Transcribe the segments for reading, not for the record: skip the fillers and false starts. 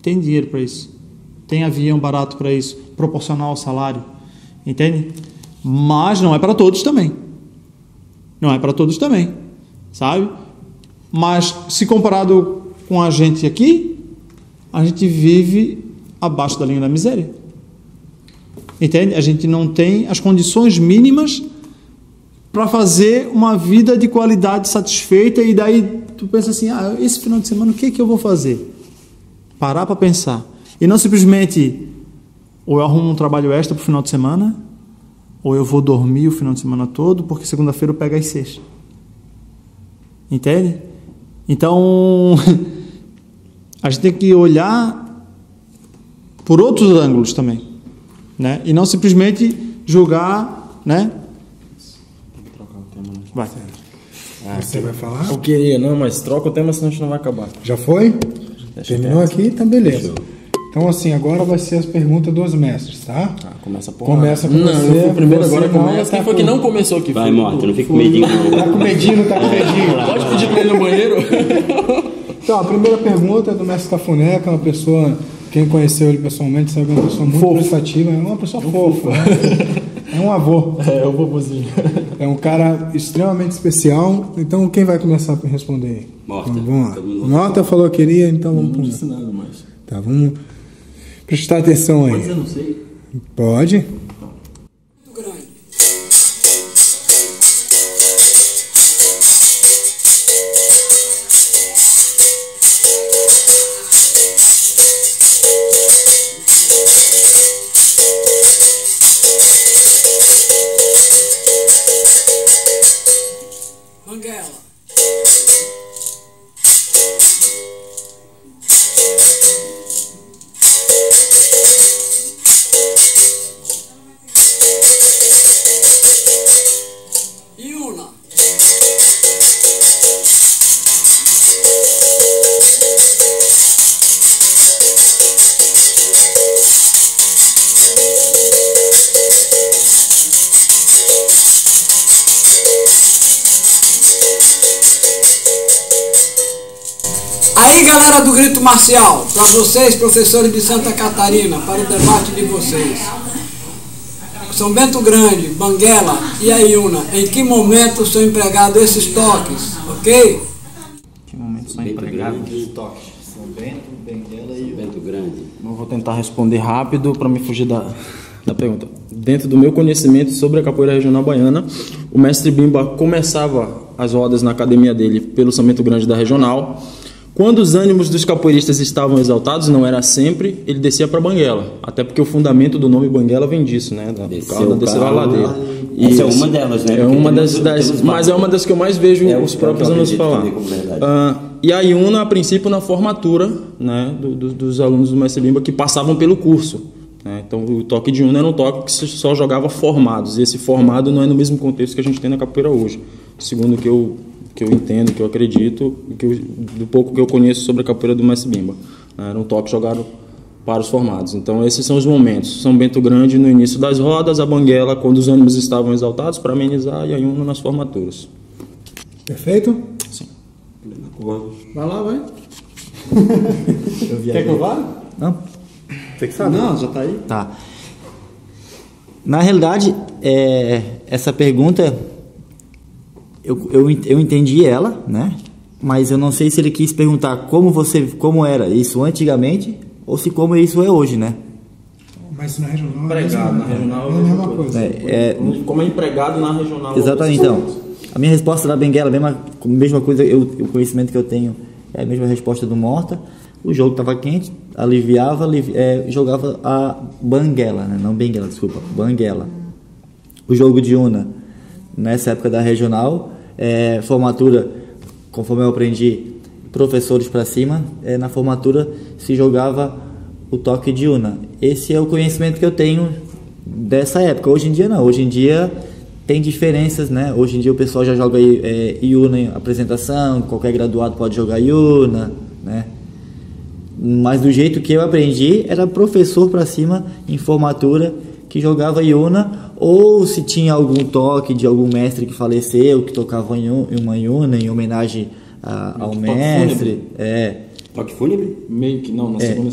tem dinheiro para isso, tem avião barato para isso, proporcional ao salário, entende? Mas não é para todos também. Não é para todos também, sabe? Mas se comparado com a gente aqui, a gente vive abaixo da linha da miséria. Entende? A gente não tem as condições mínimas para fazer uma vida de qualidade satisfeita, e daí tu pensa assim, esse final de semana o que eu vou fazer? Parar para pensar. E não simplesmente, ou eu arrumo um trabalho extra para o final de semana, ou eu vou dormir o final de semana todo, porque segunda-feira eu pego às 6. Entende? Então, a gente tem que olhar por outros ângulos também, né? E não simplesmente julgar, né? Trocar o tema, né? Vai. Você vai falar? Eu queria, não, mas troca o tema, senão a gente não vai acabar. Já foi? Terminou aqui? Tá beleza. Show. Então, assim, agora vai ser as perguntas dos mestres, tá? Começa por Começa com não, você. eu fui primeiro, você agora não, começa. tá Quem foi que não começou aqui? Vai, Morta, não fica com medinho não. Tá com medinho, não tá com medinho? Pode pedir pra ele no banheiro? Então, a primeira pergunta é do mestre Cafuné, que é uma pessoa, quem conheceu ele pessoalmente sabe que é uma pessoa muito prestativa, é uma pessoa fofa. É um avô. É o vovozinho. É um cara extremamente especial. Então, quem vai começar a responder aí? Morta. Então, vamos lá. Morta falou que queria, então vamos Não disse nada mais. Tá, vamos prestar atenção aí. Mas eu não sei. Pode? Banguela. Iuna. Aí, galera do Grito Marcial, para vocês, professores de Santa Catarina, para o debate de vocês. São Bento Grande, Banguela e a Iuna, em que momento são empregados esses toques, ok? Que momento são Bento empregados? Grande. Toques. São Bento, Benguela e Bento Grande. Eu vou tentar responder rápido para me fugir da pergunta. Dentro do meu conhecimento sobre a capoeira regional baiana, o mestre Bimba começava as rodas na academia dele pelo São Bento Grande da regional. Quando os ânimos dos capoeiristas estavam exaltados, não era sempre, ele descia para Banguela. Até porque o fundamento do nome Banguela vem disso, né? Da descer a ladeira. Essa é uma delas, né? É uma mas é uma das que eu mais vejo os próprios alunos falar. E a Iuna, a princípio, na formatura, né, dos alunos do mestre Bimba que passavam pelo curso. Né? Então, o toque de Iuna era um toque que só jogava formados. E esse formado não é no mesmo contexto que a gente tem na capoeira hoje. Segundo o que eu entendo, que eu acredito, do pouco que eu conheço sobre a capoeira do mestre Bimba. Era um toque jogado para os formados. Então, esses são os momentos. São Bento Grande no início das rodas, a Banguela quando os ânimos estavam exaltados para amenizar, e a Iuna nas formaturas. Perfeito? Sim. Vai lá, vai. Quer que eu vá? Não? Você que sabe. Não, já tá aí. Tá. Na realidade, essa pergunta, eu entendi ela, né? Mas eu não sei se ele quis perguntar como era isso antigamente ou se como isso é hoje, né? Mas na regional Empregado, na regional é a mesma coisa. Como é empregado na regional. Exatamente, então. A minha resposta da Benguela, a mesma coisa, o conhecimento que eu tenho é a mesma resposta do Morta. O jogo estava quente, aliviava, jogava a Banguela, né? Não Benguela, desculpa, Banguela. O jogo de Iuna, nessa época da regional, formatura, conforme eu aprendi, professores para cima, na formatura se jogava o toque de Iuna. Esse é o conhecimento que eu tenho dessa época. Hoje em dia não, hoje em dia tem diferenças, né? Hoje em dia o pessoal já joga Iuna em apresentação, qualquer graduado pode jogar Iuna, né? Mas do jeito que eu aprendi, era professor para cima em formatura que jogava Iuna, ou se tinha algum toque de algum mestre que faleceu, que tocava uma Iuna em homenagem ao mestre, Toque fúnebre? Meio que não, na segunda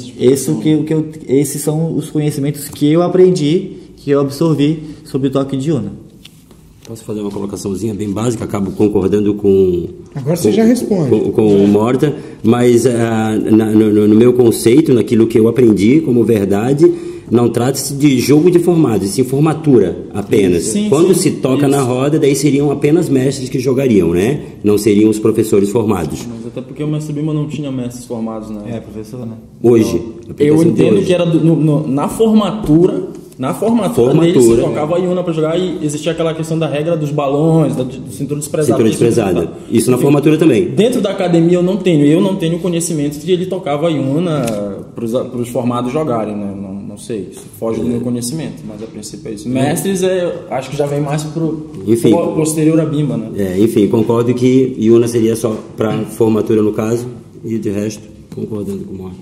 esses são os conhecimentos que eu aprendi, que eu absorvi sobre o toque de Iuna. Posso fazer uma colocaçãozinha bem básica? Acabo concordando com... Agora você já responde. Com o Morta, mas no meu conceito, naquilo que eu aprendi como verdade, não trata-se de jogo de formados, sim formatura apenas. Sim, Quando se toca na roda, daí seriam apenas mestres que jogariam, né? Não seriam os professores formados. Mas até porque o mestre Bimba não tinha mestres formados, né? Professor, né? Hoje. Eu entendo que era na formatura... Na formatura dele se tocava a Iuna para jogar e existia aquela questão da regra dos balões, do cinturão desprezado. Cinturão desprezado. Isso na formatura também. Dentro da academia eu não tenho conhecimento de que ele tocava a Iuna para os formados jogarem, né? Não sei, isso foge do meu conhecimento, mas a princípio é isso. Mestres, acho que já vem mais posterior a Bimba, né? Enfim, concordo que Iuna seria só para formatura no caso, e de resto, concordando com o Morta.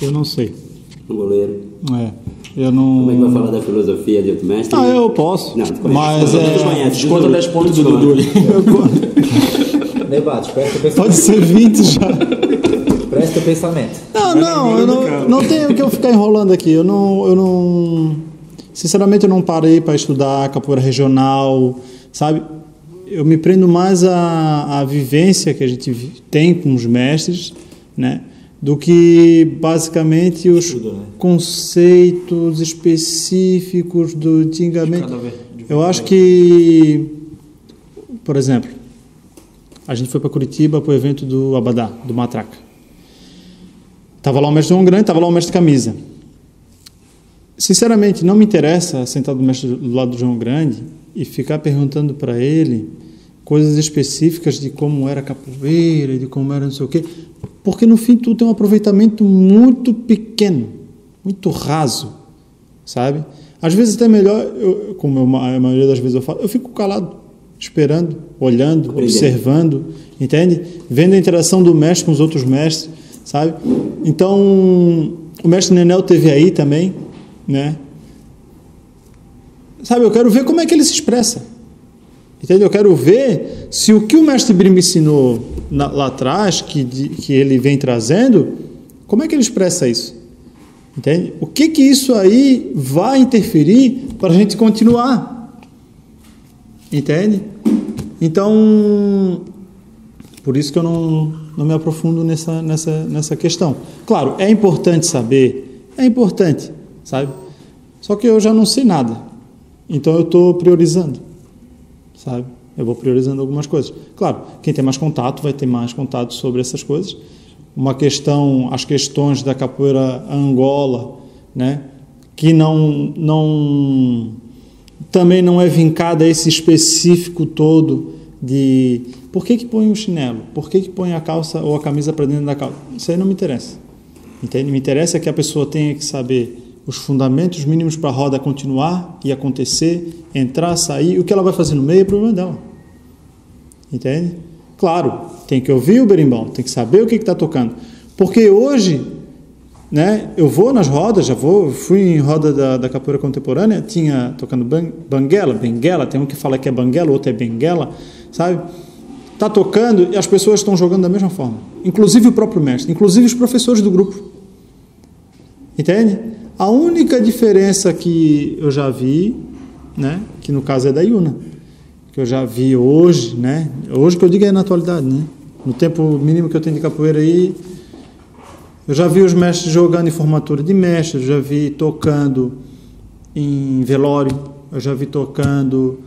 Eu não sei. Um goleiro. Eu não... Como é que vai falar da filosofia de outro mestre? Eu posso. Não, mas desconta 10 pontos do Dudu. Debate, presta pensamento. Pode ser 20 já. Presta pensamento. Eu não tenho que eu ficar enrolando aqui. Eu não... Sinceramente, eu não parei para estudar capoeira regional, sabe? Eu me prendo mais à vivência que a gente tem com os mestres, né? Do que basicamente os conceitos específicos do antigamente. Eu acho que, por exemplo, a gente foi para Curitiba para o evento do Abadá, do Matraca. Estava lá o mestre João Grande, estava lá o mestre Camisa. Sinceramente, não me interessa sentar do lado do João Grande e ficar perguntando para ele coisas específicas de como era a capoeira, de como era não sei o quê, porque no fim tudo tem um aproveitamento muito pequeno, muito raso, sabe? Às vezes até melhor, como a maioria das vezes eu falo, eu fico calado, esperando, olhando, observando, entende? Vendo a interação do mestre com os outros mestres, sabe? Então, o mestre Nenel teve aí também, né? Sabe, eu quero ver como é que ele se expressa. Entendeu? Eu quero ver se o que o mestre Bimba ensinou lá atrás, que ele vem trazendo, como é que ele expressa isso? Entende? O que isso aí vai interferir para a gente continuar? Entende? Então, por isso que eu não me aprofundo nessa questão. Claro, é importante saber, é importante, sabe? Só que eu já não sei nada. Então eu estou priorizando, sabe? Eu vou priorizando algumas coisas. Claro, quem tem mais contato vai ter mais contato sobre essas coisas. As questões da capoeira Angola, né? Que também não é vincada a esse específico todo de por que põe o chinelo, por que põe a calça ou a camisa para dentro da calça. Isso aí não me interessa. Entende? Me interessa que a pessoa tenha que saber os fundamentos mínimos para a roda continuar e acontecer, entrar, sair. O que ela vai fazer no meio é problema dela. Entende? Claro, tem que ouvir o berimbau, tem que saber o que está tocando. Porque hoje, né, eu vou nas rodas, fui em roda da capoeira contemporânea, tinha tocando benguela, tem um que fala que é banguela, outro é benguela, sabe? Está tocando e as pessoas estão jogando da mesma forma. Inclusive o próprio mestre, inclusive os professores do grupo. Entende? A única diferença que eu já vi, né, que no caso é da Iuna, que eu já vi hoje, né, hoje que eu digo é na atualidade, né, no tempo mínimo que eu tenho de capoeira aí, eu já vi os mestres jogando em formatura de mestre, eu já vi tocando em velório, eu já vi tocando,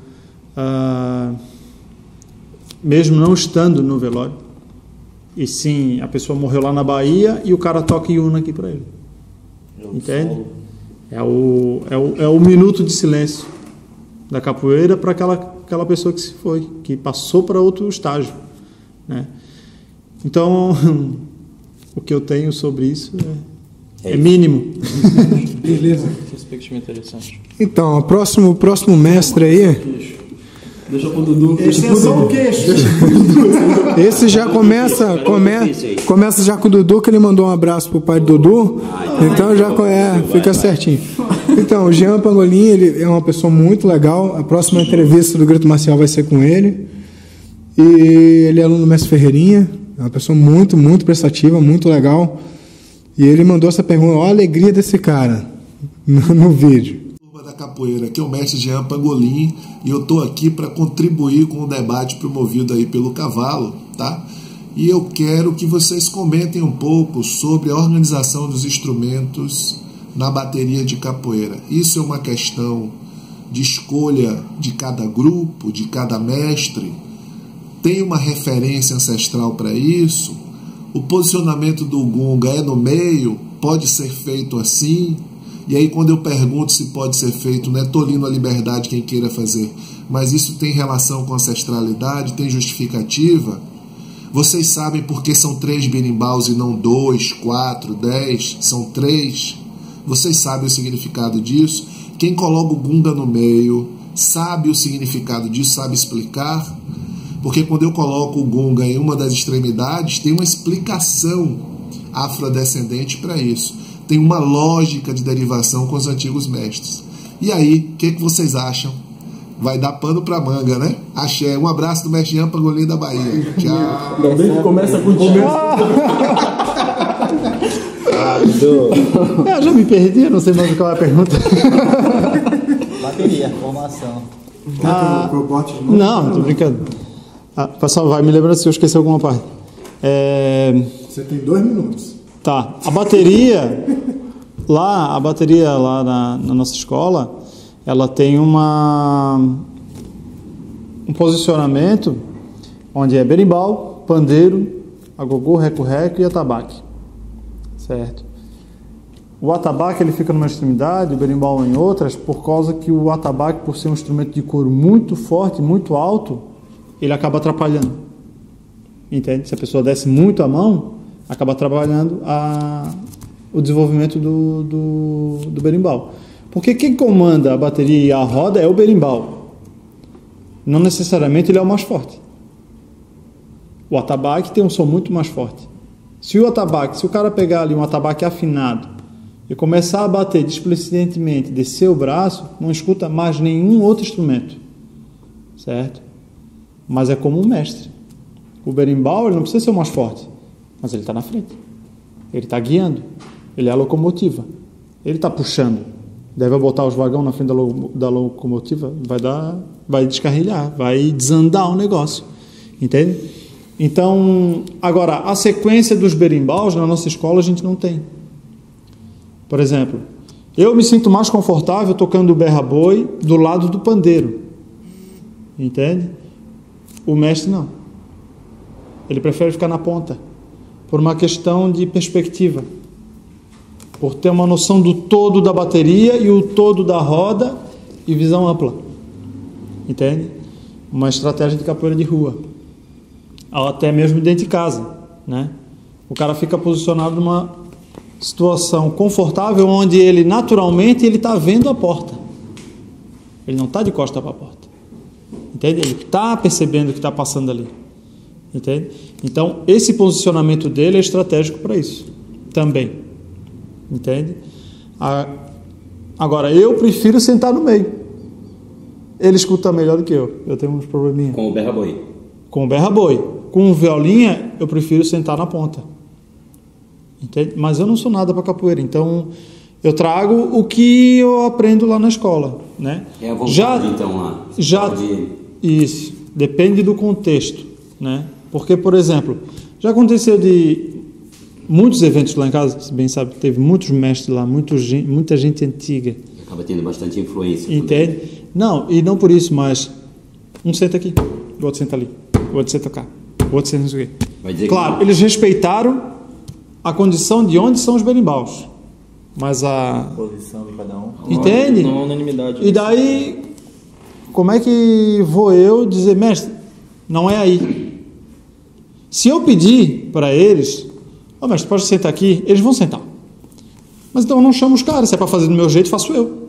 mesmo não estando no velório, e sim, a pessoa morreu lá na Bahia e o cara toca Iuna aqui para ele. Entende? É o minuto de silêncio da capoeira para aquela pessoa que se foi, que passou para outro estágio, né? Então, o que eu tenho sobre isso é mínimo. Beleza. Perspectiva interessante. Então, o próximo mestre aí. Deixa pro Dudu. Esse é só o queixo. Esse já começa já com o Dudu, que ele mandou um abraço pro pai do Dudu. Então já fica certinho. Então, o Jean Pangolin, ele é uma pessoa muito legal. A próxima entrevista do Grito Marcial vai ser com ele. E ele é aluno do mestre Ferreirinha. É uma pessoa muito, muito prestativa, muito legal. E ele mandou essa pergunta, olha a alegria desse cara no vídeo. Da capoeira, aqui é o mestre Jean Pangolin e eu estou aqui para contribuir com o debate promovido aí pelo Cavalo, tá? E eu quero que vocês comentem um pouco sobre a organização dos instrumentos na bateria de capoeira. Isso é uma questão de escolha de cada grupo, de cada mestre? Tem uma referência ancestral para isso? O posicionamento do gunga é no meio? Pode ser feito assim? E aí quando eu pergunto se pode ser feito, não é tolindo a liberdade quem queira fazer, mas isso tem relação com ancestralidade, tem justificativa? Vocês sabem por que são 3 berimbaus e não 2, 4, 10? São 3? Vocês sabem o significado disso? Quem coloca o gunga no meio sabe o significado disso, sabe explicar? Porque quando eu coloco o gunga em uma das extremidades, tem uma explicação afrodescendente para isso. Tem uma lógica de derivação com os antigos mestres. E aí, o que vocês acham? Vai dar pano pra manga, né? Axé. Um abraço do mestre Jean Pangolin da Bahia. Tchau. Ainda bem que começa contigo. Eu já me perdi, não sei mais qual é a pergunta. Bateria, formação. Não, tô brincando. Pessoal, vai me lembrando se eu esqueci alguma parte. Você tem 2 minutos. Tá. A bateria lá na nossa escola, ela tem um posicionamento onde é berimbau, pandeiro, agogô, reco-reco e atabaque. Certo? O atabaque ele fica numa extremidade, o berimbau em outras, por causa que o atabaque, por ser um instrumento de couro muito forte, muito alto, ele acaba atrapalhando. Entende? Se a pessoa desce muito a mão, acaba atrapalhando o desenvolvimento do berimbau. Porque quem comanda a bateria e a roda é o berimbau. Não necessariamente ele é o mais forte. O atabaque tem um som muito mais forte. Se o cara pegar ali um atabaque afinado e começar a bater displicentemente, descer o braço, não escuta mais nenhum outro instrumento. Certo? Mas é como um mestre. O berimbau ele não precisa ser o mais forte, mas ele está na frente. Ele está guiando. Ele é a locomotiva. Ele está puxando. Deve botar os vagões na frente da locomotiva, vai descarrilhar, vai desandar o negócio. Entende? Então, agora, a sequência dos berimbaus na nossa escola a gente não tem. Por exemplo, eu me sinto mais confortável tocando o berra-boi do lado do pandeiro. Entende? O mestre não. Ele prefere ficar na ponta, por uma questão de perspectiva. Por ter uma noção do todo da bateria e o todo da roda e visão ampla. Entende? Uma estratégia de capoeira de rua. Até mesmo dentro de casa, né? O cara fica posicionado numa situação confortável onde ele naturalmente ele está vendo a porta. Ele não está de costa para a porta. Entende? Ele está percebendo o que está passando ali. Entende? Então, esse posicionamento dele é estratégico para isso também. Entende? Agora, eu prefiro sentar no meio. Ele escuta melhor do que eu. Eu tenho uns probleminhas. Com o berra-boi. Com o berra-boi. Com o violinha, eu prefiro sentar na ponta. Entende? Mas eu não sou nada para capoeira. Então, eu trago o que eu aprendo lá na escola. Né? É a vontade, então, lá. Isso. Depende do contexto. Né? Porque, por exemplo, já aconteceu de muitos eventos lá em casa, você bem sabe, teve muitos mestres lá, muita gente antiga. Acaba tendo bastante influência. Entende? Também. Não, e não por isso, mas um senta aqui, o outro senta ali, o outro senta cá, o outro senta não sei o quê. Claro, eles respeitaram a condição de onde são os berimbaus, mas a posição de cada um. Entende? Não há unanimidade. E daí, como é que vou eu dizer, mestre, não é aí? Se eu pedir para eles, mestre, pode sentar aqui, eles vão sentar. Mas então eu não chamo os caras, se é para fazer do meu jeito, faço eu.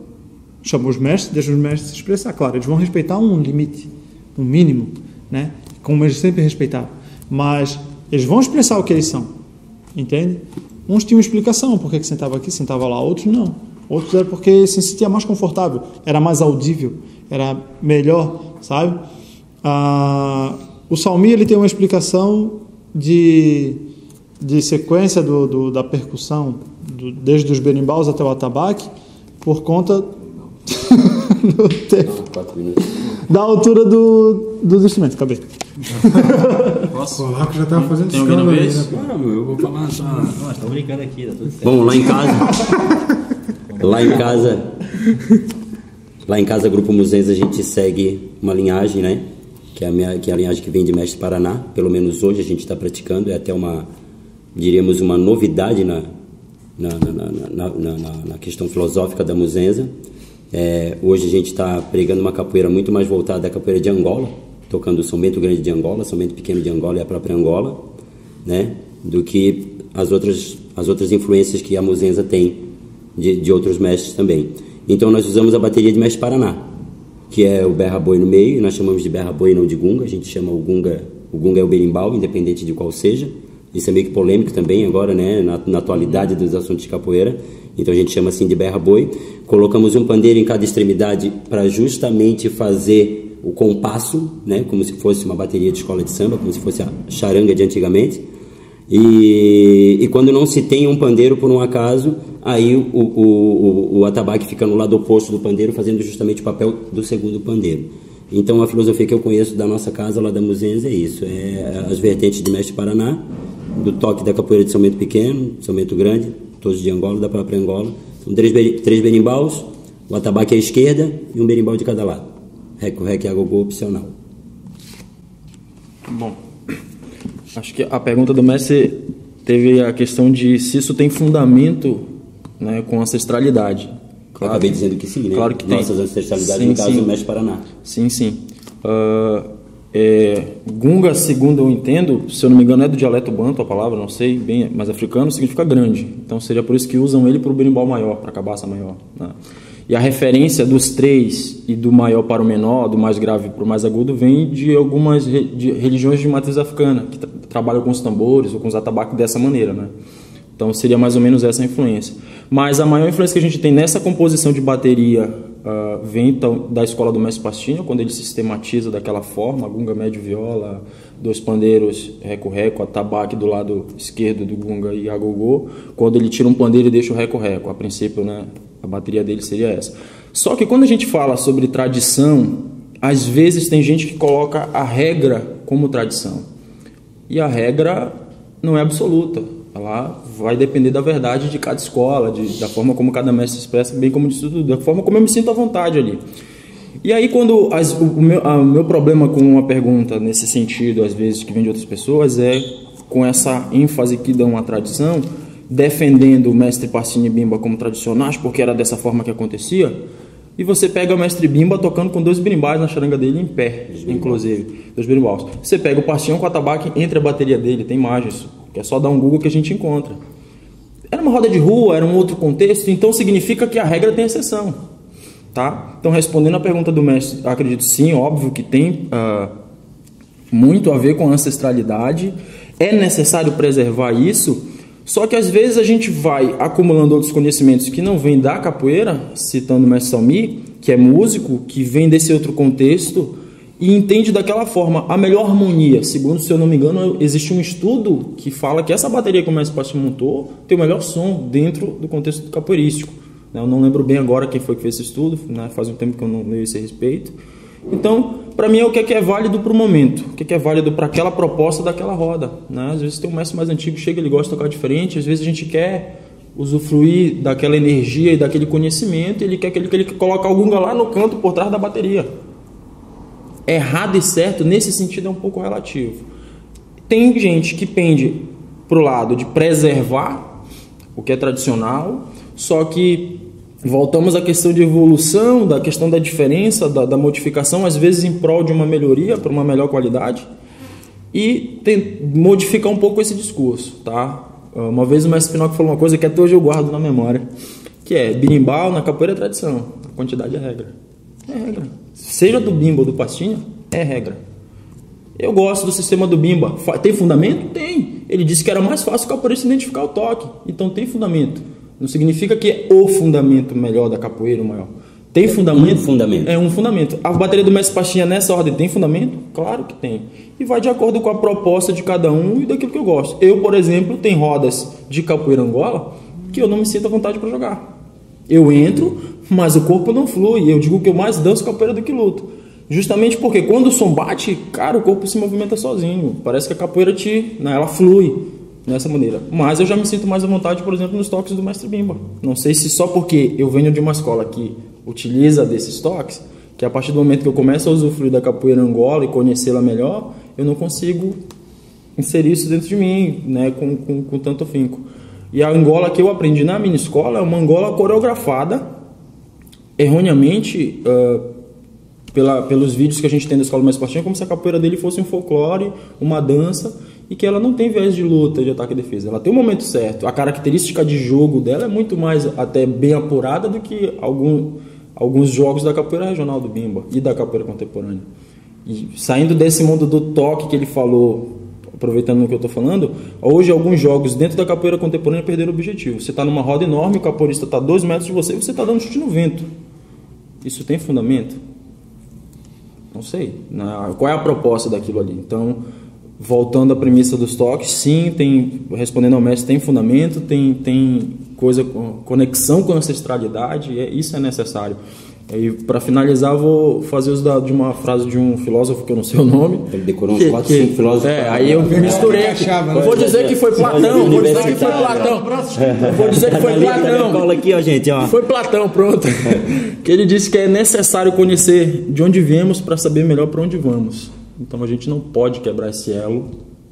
Chamo os mestres, deixo os mestres se expressar. Claro, eles vão respeitar um limite, um mínimo, né? Como eles sempre respeitaram. Mas eles vão expressar o que eles são. Entende? Uns tinham explicação, por que sentava aqui, sentava lá, outros não. Outros era porque se sentia mais confortável, era mais audível, era melhor, sabe? O Salmi, ele tem uma explicação de sequência da percussão, desde os berimbaus até o atabaque, por conta do tempo, da altura dos instrumentos. Acabei. Posso? O Marco já estava fazendo escândalo aí, né? Não, eu vou falar só. Não, estão brincando aqui, tá tudo certo. Bom, lá em casa, Grupo Muzenza, a gente segue uma linhagem, né? Que é a linhagem que vem de Mestre Paraná. Pelo menos hoje a gente está praticando. É até diríamos, uma novidade na questão filosófica da Muzenza. Hoje a gente está pregando uma capoeira muito mais voltada à capoeira de Angola, tocando São Bento Grande de Angola, São Bento Pequeno de Angola e a própria Angola, né? Do que as outras influências que a Muzenza tem de outros mestres também. Então nós usamos a bateria de Mestre Paraná, que é o berra-boi no meio. Nós chamamos de berra-boi, não de gunga. A gente chama o gunga é o berimbau, independente de qual seja. Isso é meio que polêmico também agora, né, na atualidade dos assuntos de capoeira. Então a gente chama assim de berra-boi. Colocamos um pandeiro em cada extremidade para justamente fazer o compasso, né, como se fosse uma bateria de escola de samba, como se fosse a charanga de antigamente. E quando não se tem um pandeiro por um acaso, aí o atabaque fica no lado oposto do pandeiro, fazendo justamente o papel do segundo pandeiro. Então a filosofia que eu conheço da nossa casa lá da Muzenza é isso, é as vertentes de Mestre Paraná, do toque da capoeira de São Bento Pequeno, São Bento Grande, todos de Angola, da própria Angola. São três berimbaus, o atabaque à esquerda e um berimbau de cada lado. Reco-rec e agogô opcional. Bom, acho que a pergunta do mestre teve a questão de se isso tem fundamento, né, com ancestralidade. Claro, acabei dizendo que sim, né? Claro que nossas tem. ancestralidades, no caso, do Mestre Paraná. Sim. Gunga, segundo eu entendo, se eu não me engano, é do dialeto banto a palavra, não sei bem, mas africano significa grande. Então seria por isso que usam ele para o berimbau maior, para a cabaça maior, né? E a referência dos três e do maior para o menor, do mais grave para o mais agudo, vem de algumas religiões de matriz africana, que trabalham com os tambores ou com os atabaques dessa maneira, né? Então seria mais ou menos essa a influência. Mas a maior influência que a gente tem nessa composição de bateria vem então da escola do Mestre Pastinha, quando ele sistematiza daquela forma, gunga, médio, viola, dois pandeiros, reco-reco, atabaque do lado esquerdo do gunga e agogô. Quando ele tira um pandeiro e deixa o reco-reco, a princípio, né, a bateria dele seria essa. Só que quando a gente fala sobre tradição, às vezes tem gente que coloca a regra como tradição. E a regra não é absoluta. Ela vai depender da verdade de cada escola, da forma como cada mestre expressa, bem como disso tudo, da forma como eu me sinto à vontade ali. E aí, quando o meu problema com uma pergunta nesse sentido, às vezes, que vem de outras pessoas, é com essa ênfase que dão à tradição, defendendo o mestre Pastinha e Bimba como tradicionais, porque era dessa forma que acontecia, e você pega o mestre Bimba tocando com dois berimbais na charanga dele em pé, inclusive, dois berimbaus. Você pega o Pastinha com o atabaque entre a bateria dele, tem imagens, que é só dar um Google que a gente encontra. Era uma roda de rua, era um outro contexto, então significa que a regra tem exceção, tá? Então, respondendo a pergunta do mestre, acredito sim, óbvio que tem muito a ver com a ancestralidade, é necessário preservar isso, só que às vezes a gente vai acumulando outros conhecimentos que não vêm da capoeira, citando o mestre Salmi, que é músico, que vem desse outro contexto, e entende daquela forma a melhor harmonia. Segundo, se eu não me engano, existe um estudo que fala que essa bateria que o mestre Pastinha montou tem o melhor som dentro do contexto capoeirístico. Eu não lembro bem agora quem foi que fez esse estudo, né? Faz um tempo que eu não leio esse respeito. Então, para mim, é o que é válido para o momento, o que é válido para aquela proposta daquela roda, né? Às vezes tem um mestre mais antigo que chega, ele gosta de tocar diferente, às vezes a gente quer usufruir daquela energia e daquele conhecimento, e ele quer que ele coloque o gunga lá no canto por trás da bateria. Errado e certo, nesse sentido, é um pouco relativo. Tem gente que pende para o lado de preservar o que é tradicional, só que voltamos à questão de evolução, da questão da diferença, da modificação, às vezes em prol de uma melhoria, para uma melhor qualidade, e modificar um pouco esse discurso, tá? Uma vez o mestre Pinocchio falou uma coisa que até hoje eu guardo na memória, que é: berimbau na capoeira é tradição, a quantidade é regra. É regra. Seja do Bimba ou do Pastinha, é regra. Eu gosto do sistema do Bimba. Tem fundamento? Tem. Ele disse que era mais fácil o capoeirista identificar o toque. Então tem fundamento. Não significa que é o fundamento melhor da capoeira, o maior. Tem fundamento? Fundamento. É um fundamento. A bateria do mestre Pastinha nessa ordem tem fundamento? Claro que tem. E vai de acordo com a proposta de cada um e daquilo que eu gosto. Eu, por exemplo, tem rodas de capoeira Angola que eu não me sinto à vontade para jogar. Eu entro, mas o corpo não flui. Eu digo que eu mais danço capoeira do que luto. Justamente porque quando o som bate, cara, o corpo se movimenta sozinho. Parece que a capoeira ela flui dessa maneira. Mas eu já me sinto mais à vontade, por exemplo, nos toques do mestre Bimba. Não sei se só porque eu venho de uma escola que utiliza desses toques, que a partir do momento que eu começo a usufruir da capoeira Angola e conhecê-la melhor, eu não consigo inserir isso dentro de mim, né, com tanto afinco. E a Angola que eu aprendi na minha escola é uma Angola coreografada, erroneamente, pelos vídeos que a gente tem da escola mais Pastinha, como se a capoeira dele fosse um folclore, uma dança, e que ela não tem viés de luta, de ataque e defesa. Ela tem o momento certo. A característica de jogo dela é muito mais até bem apurada do que alguns jogos da capoeira regional do Bimba e da capoeira contemporânea. E saindo desse mundo do toque que ele falou, aproveitando o que eu estou falando, hoje alguns jogos dentro da capoeira contemporânea perderam o objetivo. Você está numa roda enorme, o capoeirista está a 2 metros de você e você está dando chute no vento. Isso tem fundamento? Não sei. Qual é a proposta daquilo ali? Então, voltando à premissa dos toques, sim, respondendo ao mestre, tem fundamento, tem coisa, conexão com a ancestralidade, isso é necessário. E para finalizar, vou fazer uso de uma frase de um filósofo que eu não sei o nome. Ele decorou uns 4, 5 filósofos. Aí eu me misturei. Vou dizer que foi Platão. Vou dizer que foi Platão. Aqui, ó, gente, ó. Foi Platão, pronto. Que ele disse que é necessário conhecer de onde viemos para saber melhor para onde vamos. Então a gente não pode quebrar esse elo,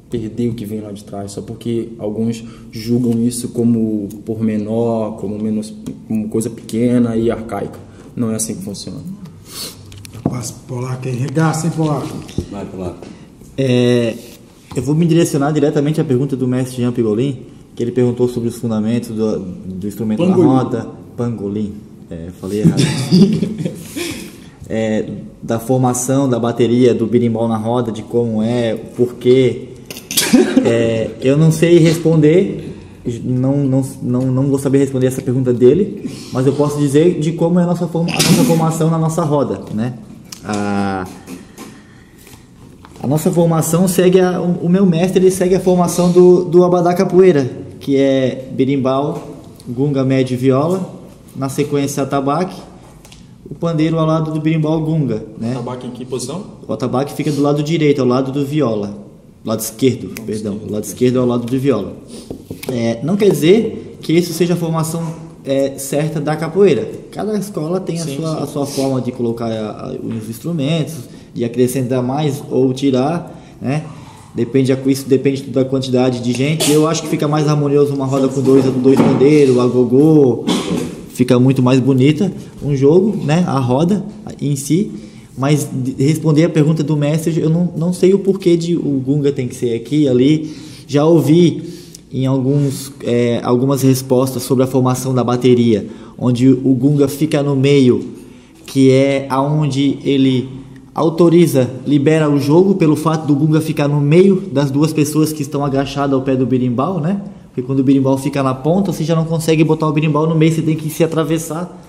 perder o que vem lá de trás, só porque alguns julgam isso como pormenor, como coisa pequena e arcaica. Não é assim que funciona. Passa Polaco aí, regaça, hein, Polaco? Vai, Polaco. Eu vou me direcionar diretamente à pergunta do mestre Jean Pigolin, que ele perguntou sobre os fundamentos do instrumento Pangolim. Na roda. Pangolim. Falei errado. Da formação da bateria, do berimbau na roda, de como por quê. Eu não sei responder. Não vou saber responder essa pergunta dele, mas eu posso dizer de como é a nossa formação na nossa roda, né? A nossa formação segue o meu mestre, ele segue a formação do Abadá Capoeira, que é berimbau, gunga, médio e viola, na sequência atabaque, o pandeiro ao lado do berimbau gunga, né? O atabaque em que posição? O atabaque fica do lado direito, ao lado do viola, lado esquerdo, o lado esquerdo é ao lado do viola. Não quer dizer que isso seja a formação certa da capoeira. Cada escola tem a sua forma de colocar os instrumentos, de acrescentar mais ou tirar, né? Isso depende da quantidade de gente. Eu acho que fica mais harmonioso uma roda com dois pandeiros, a gogô, fica muito mais bonita um jogo, né? A roda em si. Mas responder a pergunta do mestre, eu não sei o porquê de o gunga tem que ser aqui, ali. Já ouvi em algumas respostas sobre a formação da bateria, onde o gunga fica no meio, que é aonde ele libera o jogo pelo fato do gunga ficar no meio das duas pessoas que estão agachadas ao pé do berimbau, né? Porque quando o berimbau fica na ponta, você já não consegue botar o berimbau no meio, você tem que se atravessar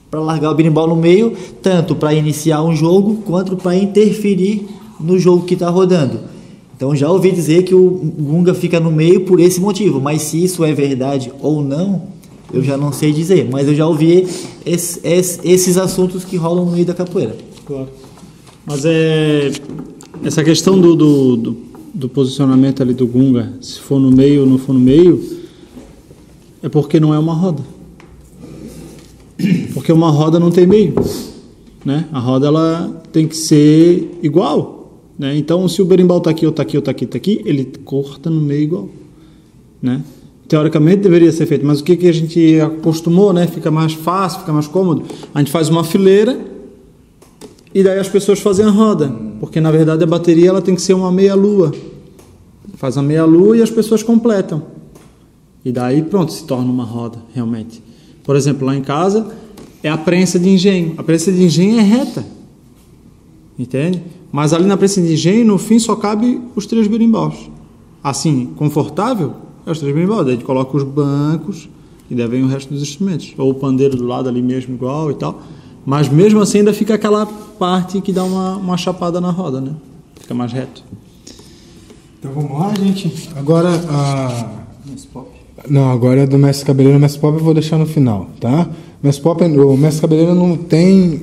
para largar o berimbau no meio, tanto para iniciar um jogo quanto para interferir no jogo que está rodando. Então já ouvi dizer que o gunga fica no meio por esse motivo, mas se isso é verdade ou não, eu já não sei dizer. Mas eu já ouvi esses assuntos que rolam no meio da capoeira. Claro. Mas essa questão do posicionamento ali do gunga, se for no meio ou não for no meio, é porque não é uma roda. Porque uma roda não tem meio, né? A roda ela tem que ser igual. Né? Então, se o berimbau está aqui, ou está aqui, ou está aqui, está aqui, ele corta no meio igual. Né? Teoricamente deveria ser feito, mas o que a gente acostumou, né? Fica mais fácil, fica mais cômodo. A gente faz uma fileira e daí as pessoas fazem a roda, porque na verdade a bateria ela tem que ser uma meia-lua. Faz a meia-lua e as pessoas completam. E daí pronto, se torna uma roda, realmente. Por exemplo, lá em casa é a prensa de engenho. A prensa de engenho é reta. Entende? Mas ali na prensa de engenho, no fim, só cabe os 3 berimbaus. Assim, confortável, é os 3 berimbaus. Daí a gente coloca os bancos e daí vem o resto dos instrumentos. Ou o pandeiro do lado ali mesmo igual e tal. Mas mesmo assim ainda fica aquela parte que dá uma chapada na roda, né? Fica mais reto. Então vamos lá, gente. Agora Não, agora é do Mestre Cabeleira. O Mestre Pop eu vou deixar no final, tá? O Mestre Cabeleira não tem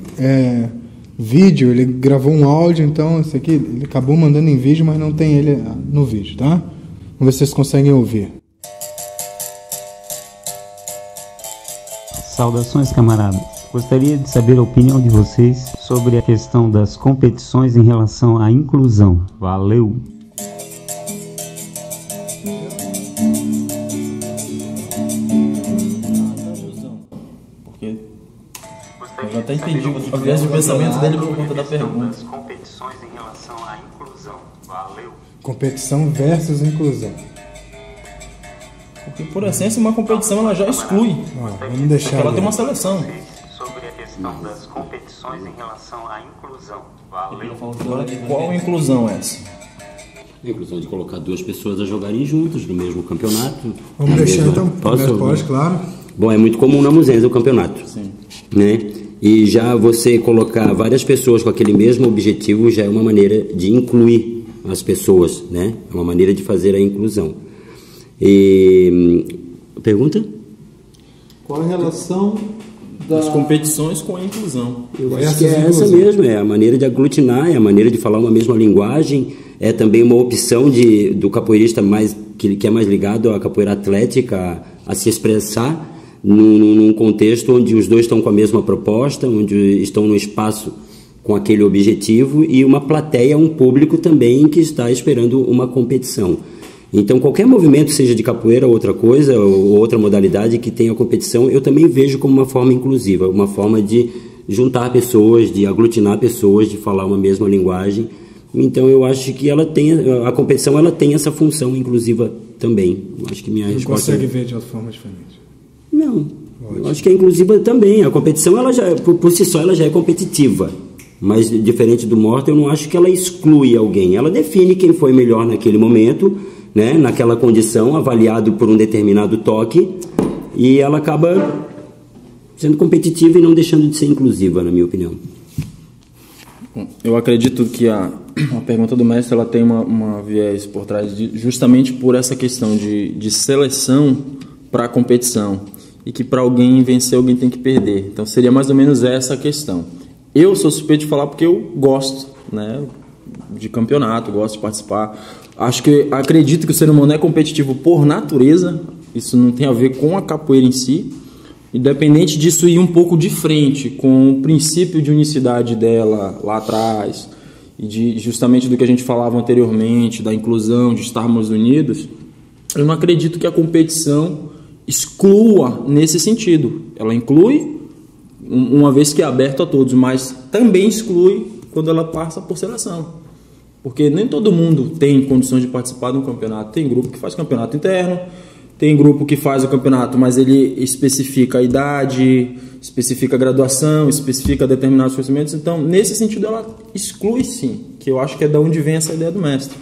vídeo, ele gravou um áudio, então esse aqui ele acabou mandando em vídeo, mas não tem ele no vídeo, tá? Vamos ver se vocês conseguem ouvir. Saudações, camaradas. Gostaria de saber a opinião de vocês sobre a questão das competições em relação à inclusão. Valeu! Porque eu já até entendi a viés de pensamento dele por conta da pergunta. Competições em relação à inclusão. Valeu! Competição versus inclusão. Porque, por essência, uma competição ela já exclui. Vamos deixar. Porque ela tem uma seleção. Sobre a questão das competições em relação à inclusão. Valeu! Agora, qual inclusão é essa? A inclusão de colocar duas pessoas a jogarem juntos no mesmo campeonato. Vamos deixar então. Pode, claro. Bom, é muito comum na Muzenza o campeonato. Sim. Né? E já você colocar várias pessoas com aquele mesmo objetivo já é uma maneira de incluir as pessoas, né? É uma maneira de fazer a inclusão. E pergunta? Qual a relação das competições com a inclusão? Eu acho que é essa mesmo, é a maneira de aglutinar, é a maneira de falar uma mesma linguagem, é também uma opção do capoeirista que é mais ligado à capoeira atlética a se expressar num contexto onde os dois estão com a mesma proposta, onde estão no espaço com aquele objetivo e uma plateia, um público também que está esperando uma competição. Então, qualquer movimento, seja de capoeira ou outra coisa, ou outra modalidade que tenha competição, eu também vejo como uma forma inclusiva, uma forma de juntar pessoas, de aglutinar pessoas, de falar uma mesma linguagem. Então, eu acho que a competição ela tem essa função inclusiva também. Eu acho que minha resposta... Não consegue ver de outra forma diferente? Não. Eu acho que é inclusiva também. A competição, ela já, por si só, ela já é competitiva. Mas, diferente do morto, eu não acho que ela exclui alguém. Ela define quem foi melhor naquele momento, né, naquela condição, avaliado por um determinado toque, e ela acaba sendo competitiva e não deixando de ser inclusiva, na minha opinião. Eu acredito que a pergunta do mestre ela tem uma viés por trás, justamente por essa questão de seleção para a competição, e que para alguém vencer, alguém tem que perder. Então seria mais ou menos essa a questão. Eu sou suspeito de falar porque eu gosto, né, de campeonato, gosto de participar. Acredito que o ser humano é competitivo por natureza, isso não tem a ver com a capoeira em si, independente disso ir um pouco de frente com o princípio de unicidade dela lá atrás, e justamente do que a gente falava anteriormente, da inclusão, de estarmos unidos. Eu não acredito que a competição exclua nesse sentido. Ela inclui, uma vez que é aberto a todos, mas também exclui quando ela passa por seleção. Porque nem todo mundo tem condições de participar de um campeonato. Tem grupo que faz campeonato interno, tem grupo que faz o campeonato, mas ele especifica a idade, especifica a graduação, especifica determinados conhecimentos. Então, nesse sentido, ela exclui sim, que eu acho que é da onde vem essa ideia do mestre.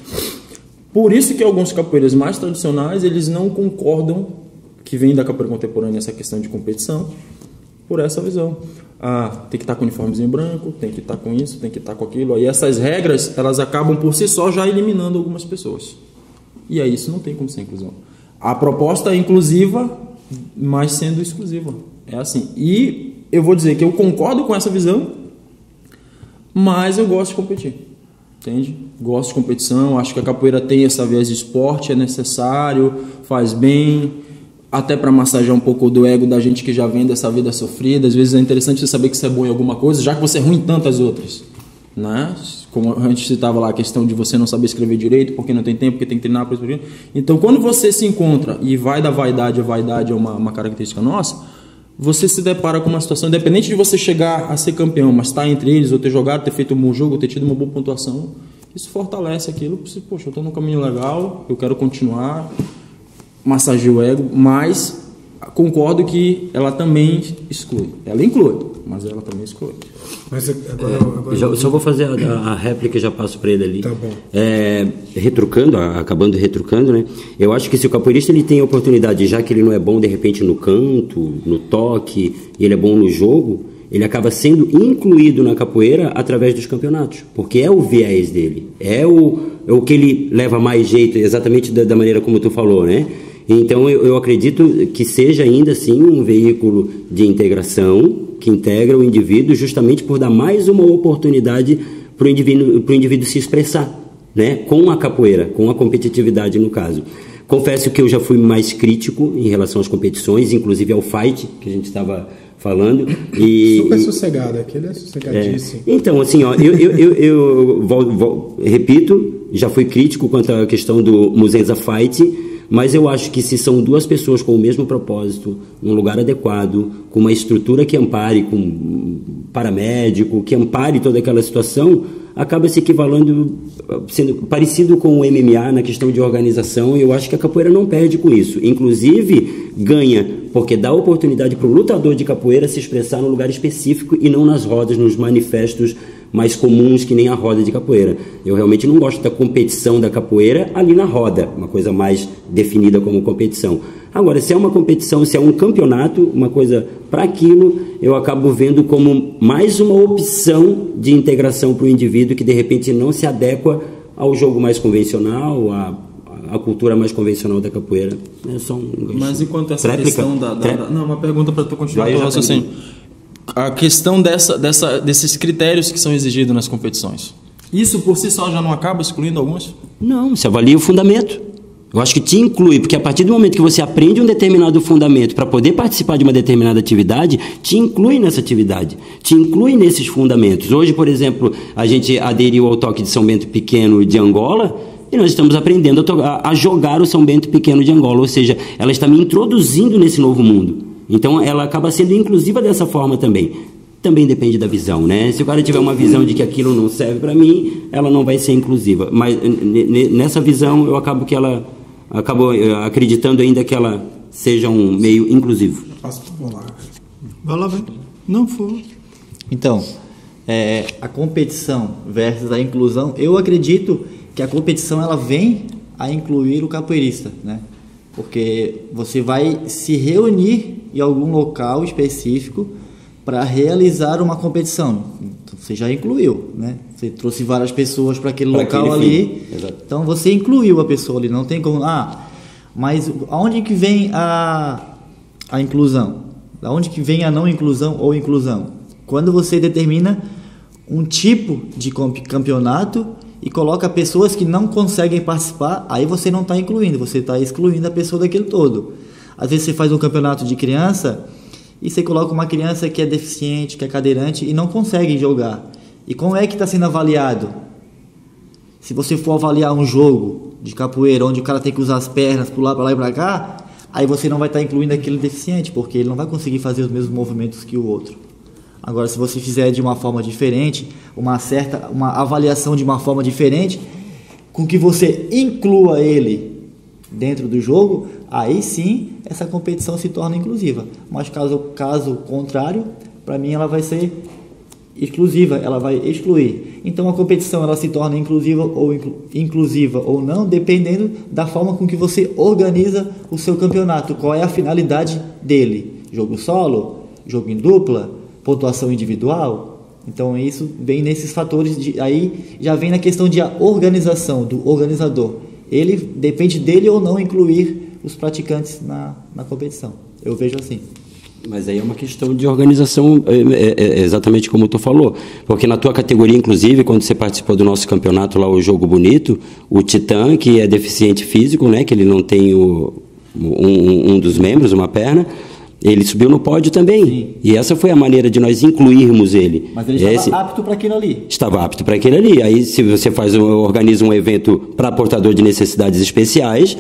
Por isso que alguns capoeiras mais tradicionais, eles não concordam, que vem da capoeira contemporânea, essa questão de competição, por essa visão. Tem que estar com uniformezinho branco, tem que estar com isso, tem que estar com aquilo. Aí essas regras, elas acabam por si só já eliminando algumas pessoas. E aí isso não tem como ser inclusão. A proposta é inclusiva, mas sendo exclusiva. É assim. E eu vou dizer que eu concordo com essa visão, mas eu gosto de competir. Entende? Gosto de competição, acho que a capoeira tem essa viés de esporte, é necessário, faz bem, até para massagear um pouco do ego da gente que já vem dessa vida sofrida. Às vezes é interessante você saber que você é bom em alguma coisa, já que você é ruim em tantas outras, né? Como a gente citava lá, a questão de você não saber escrever direito, porque não tem tempo, porque tem que treinar. Então, quando você se encontra, e vai da vaidade, a vaidade é uma característica nossa, você se depara com uma situação, independente de você chegar a ser campeão, mas estar entre eles, ou ter jogado, ter feito um bom jogo, ou ter tido uma boa pontuação, isso fortalece aquilo. Poxa, eu estou num caminho legal, eu quero continuar, massageia o ego, mas concordo que ela também exclui. Ela inclui, mas ela também exclui. Mas agora eu só vou fazer a réplica e já passo para ele ali. Tá bom. Acabando retrucando, né? Eu acho que se o capoeirista ele tem a oportunidade, já que ele não é bom de repente no canto, no toque, e ele é bom no jogo, ele acaba sendo incluído na capoeira através dos campeonatos, porque é o viés dele, é o que ele leva mais jeito, exatamente da maneira como tu falou, né? Então eu acredito que seja ainda assim um veículo de integração, que integra o indivíduo justamente por dar mais uma oportunidade para o indivíduo se expressar, né? Com a capoeira, com a competitividade no caso. Confesso que eu já fui mais crítico em relação às competições, inclusive ao fight, que a gente estava falando. Super sossegado, aquele é sossegadíssimo. Então, assim, ó, eu repito, já fui crítico quanto à questão do Muzenza Fight, mas eu acho que se são duas pessoas com o mesmo propósito, num lugar adequado, com uma estrutura que ampare, com um paramédico, que ampare toda aquela situação, acaba se equivalendo, sendo parecido com o MMA na questão de organização, e eu acho que a capoeira não perde com isso. Inclusive, ganha, porque dá oportunidade para o lutador de capoeira se expressar num lugar específico e não nas rodas, nos manifestos mais comuns, que nem a roda de capoeira. Eu realmente não gosto da competição da capoeira ali na roda, uma coisa mais definida como competição. Agora, se é uma competição, se é um campeonato, uma coisa para aquilo, eu acabo vendo como mais uma opção de integração para o indivíduo que de repente não se adequa ao jogo mais convencional, à cultura mais convencional da capoeira. É só Mas enquanto essa questão não, uma pergunta para tu continuar. Assim, a questão desses critérios que são exigidos nas competições. Isso por si só já não acaba excluindo algumas? Não, se avalia o fundamento. Eu acho que te inclui, porque a partir do momento que você aprende um determinado fundamento para poder participar de uma determinada atividade, te inclui nessa atividade, te inclui nesses fundamentos. Hoje, por exemplo, a gente aderiu ao toque de São Bento Pequeno de Angola e nós estamos aprendendo a jogar o São Bento Pequeno de Angola, ou seja, ela está me introduzindo nesse novo mundo. Então, ela acaba sendo inclusiva dessa forma também. Também depende da visão, né? Se o cara tiver uma visão de que aquilo não serve para mim, ela não vai ser inclusiva. Mas nessa visão, eu acabo acreditando ainda que ela seja um meio inclusivo. Vai lá, vai. Não for. Então, a competição versus a inclusão, eu acredito que a competição ela vem a incluir o capoeirista, né? Porque você vai se reunir em algum local específico para realizar uma competição. Então, você já incluiu, né? Você trouxe várias pessoas para aquele local ali. Então você incluiu a pessoa ali. Não tem como. Mas aonde que vem a inclusão? Aonde que vem a não inclusão ou inclusão? Quando você determina um tipo de campeonato e coloca pessoas que não conseguem participar, aí você não está incluindo, você está excluindo a pessoa daquele todo. Às vezes você faz um campeonato de criança e você coloca uma criança que é deficiente, que é cadeirante e não consegue jogar. E como é que está sendo avaliado? Se você for avaliar um jogo de capoeira onde o cara tem que usar as pernas, pular para lá e para cá, aí você não vai estar incluindo aquele deficiente, porque ele não vai conseguir fazer os mesmos movimentos que o outro. Agora, se você fizer de uma forma diferente, uma avaliação de uma forma diferente, com que você inclua ele dentro do jogo, aí sim essa competição se torna inclusiva. Mas caso contrário, para mim ela vai ser exclusiva, ela vai excluir. Então a competição ela se torna inclusiva ou não, dependendo da forma com que você organiza o seu campeonato. Qual é a finalidade dele? Jogo solo? Jogo em dupla? Pontuação individual? Então isso vem nesses fatores, aí já vem na questão de a organização do organizador. Ele depende dele ou não incluir os praticantes na competição. Eu vejo assim. Mas aí é uma questão de organização, exatamente como tu falou. Porque na tua categoria, inclusive, quando você participou do nosso campeonato lá, o Jogo Bonito, o Titã, que é deficiente físico, né, que ele não tem um dos membros, uma perna, ele subiu no pódio também. Sim. E essa foi a maneira de nós incluirmos ele. Mas ele estava apto para aquilo ali. Estava apto para aquilo ali. Aí, se você organiza um evento para portador de necessidades especiais,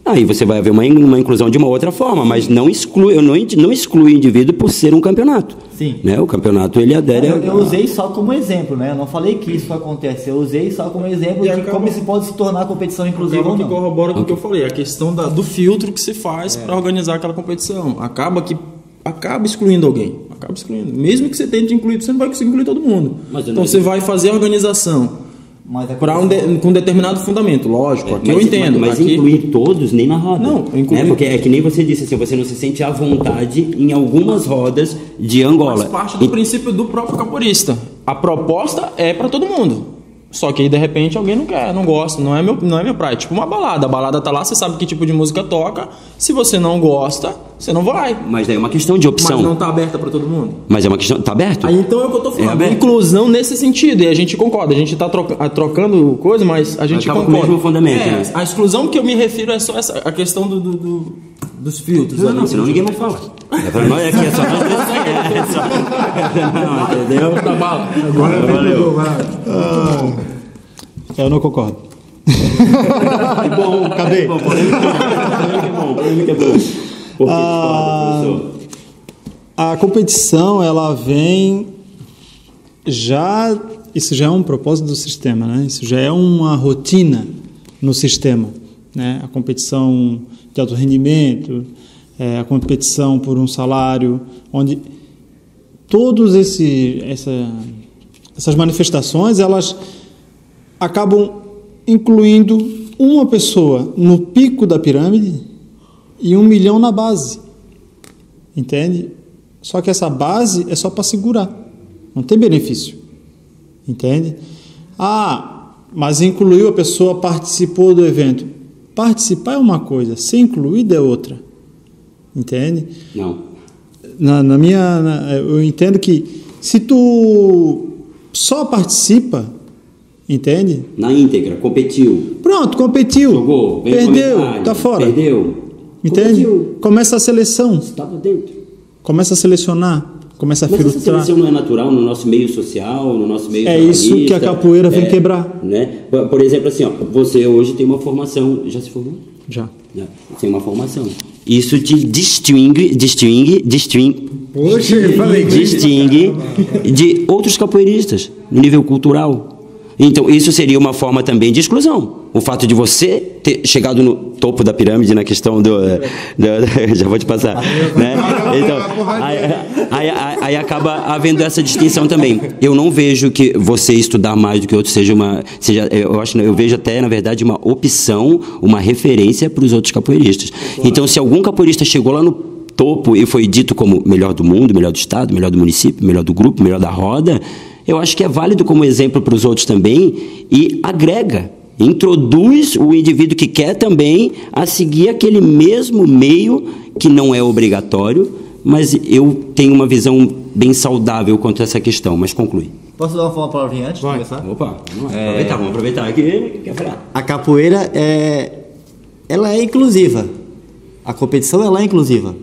aí você vai haver uma inclusão de uma outra forma, mas não exclui o indivíduo por ser um campeonato. Sim. Né? O campeonato, ele adere... Eu usei só como exemplo, né? Eu não falei que isso acontece. Eu usei só como exemplo de como se pode se tornar a competição inclusiva ou não. Que corrobora com o que eu falei. A questão do filtro que se faz para organizar aquela competição. Acaba excluindo alguém. Acaba excluindo. Mesmo que você tente incluir, você não vai conseguir incluir todo mundo. Então você vai fazer a organização com determinado fundamento, lógico. Aqui eu entendo. Mas aqui... incluir todos nem na roda. Não, incluir... Porque é que nem você disse assim, você não se sente à vontade em algumas rodas de Angola. Faz parte do princípio do próprio capoeirista. A proposta é para todo mundo. Só que aí, de repente, alguém não quer, não gosta, não é meu praia. Tipo uma balada. A balada tá lá, você sabe que tipo de música toca. Se você não gosta, você não vai. Mas daí é uma questão de opção. Mas não tá aberta para todo mundo. Mas é uma questão... Tá aberto? Aí, então é o que eu tô falando. Inclusão nesse sentido. E a gente concorda. A gente tá trocando coisa, mas a gente concorda. Com o mesmo fundamento, né? A exclusão que eu me refiro é só a questão dos filtros. Não, senão ninguém vai falar. É pra nós aqui, é só nós dois. Não, entendeu? Tá bala. Agora valeu. Eu não concordo. Que bom, acabei. Polêmica é bom. Por que discorda, professor? A competição, ela vem já... Isso já é um propósito do sistema, né? Isso já é uma rotina no sistema, né? A competição de alto rendimento, a competição por um salário, onde todas essas manifestações, elas acabam incluindo uma pessoa no pico da pirâmide e 1 milhão na base, entende? Só que essa base é só para segurar, não tem benefício, entende? Mas incluiu a pessoa, participou do evento. Participar é uma coisa, ser incluído é outra, entende? Não. Eu entendo que se tu só participa, entende? Na íntegra, competiu. Pronto, competiu. Jogou, perdeu, tá fora. Perdeu. Entende? Competiu. Começa a seleção. Estava dentro. Começa a selecionar, começa a filtrar. Mas essa seleção não é natural no nosso meio social, no nosso meio isso que a capoeira vem quebrar. Né? Por exemplo, assim, ó, você hoje tem uma formação. Já se formou? Já. Tem uma formação. Isso te distingue Poxa, eu falei de outros capoeiristas no nível cultural. Então, isso seria uma forma também de exclusão. O fato de você ter chegado no topo da pirâmide na questão já vou te passar, né? Então, aí acaba havendo essa distinção também. Eu não vejo que você estudar mais do que outro eu vejo até, na verdade, uma opção, uma referência para os outros capoeiristas. Então, se algum capoeirista chegou lá no topo e foi dito como melhor do mundo, melhor do estado, melhor do município, melhor do grupo, melhor da roda, eu acho que é válido como exemplo para os outros também e agrega, introduz o indivíduo que quer também a seguir aquele mesmo meio que não é obrigatório, mas eu tenho uma visão bem saudável quanto a essa questão, mas conclui. Posso dar uma palavrinha antes de começar? Opa, vamos aproveitar que quer falar. A capoeira ela é inclusiva. A competição ela é inclusiva.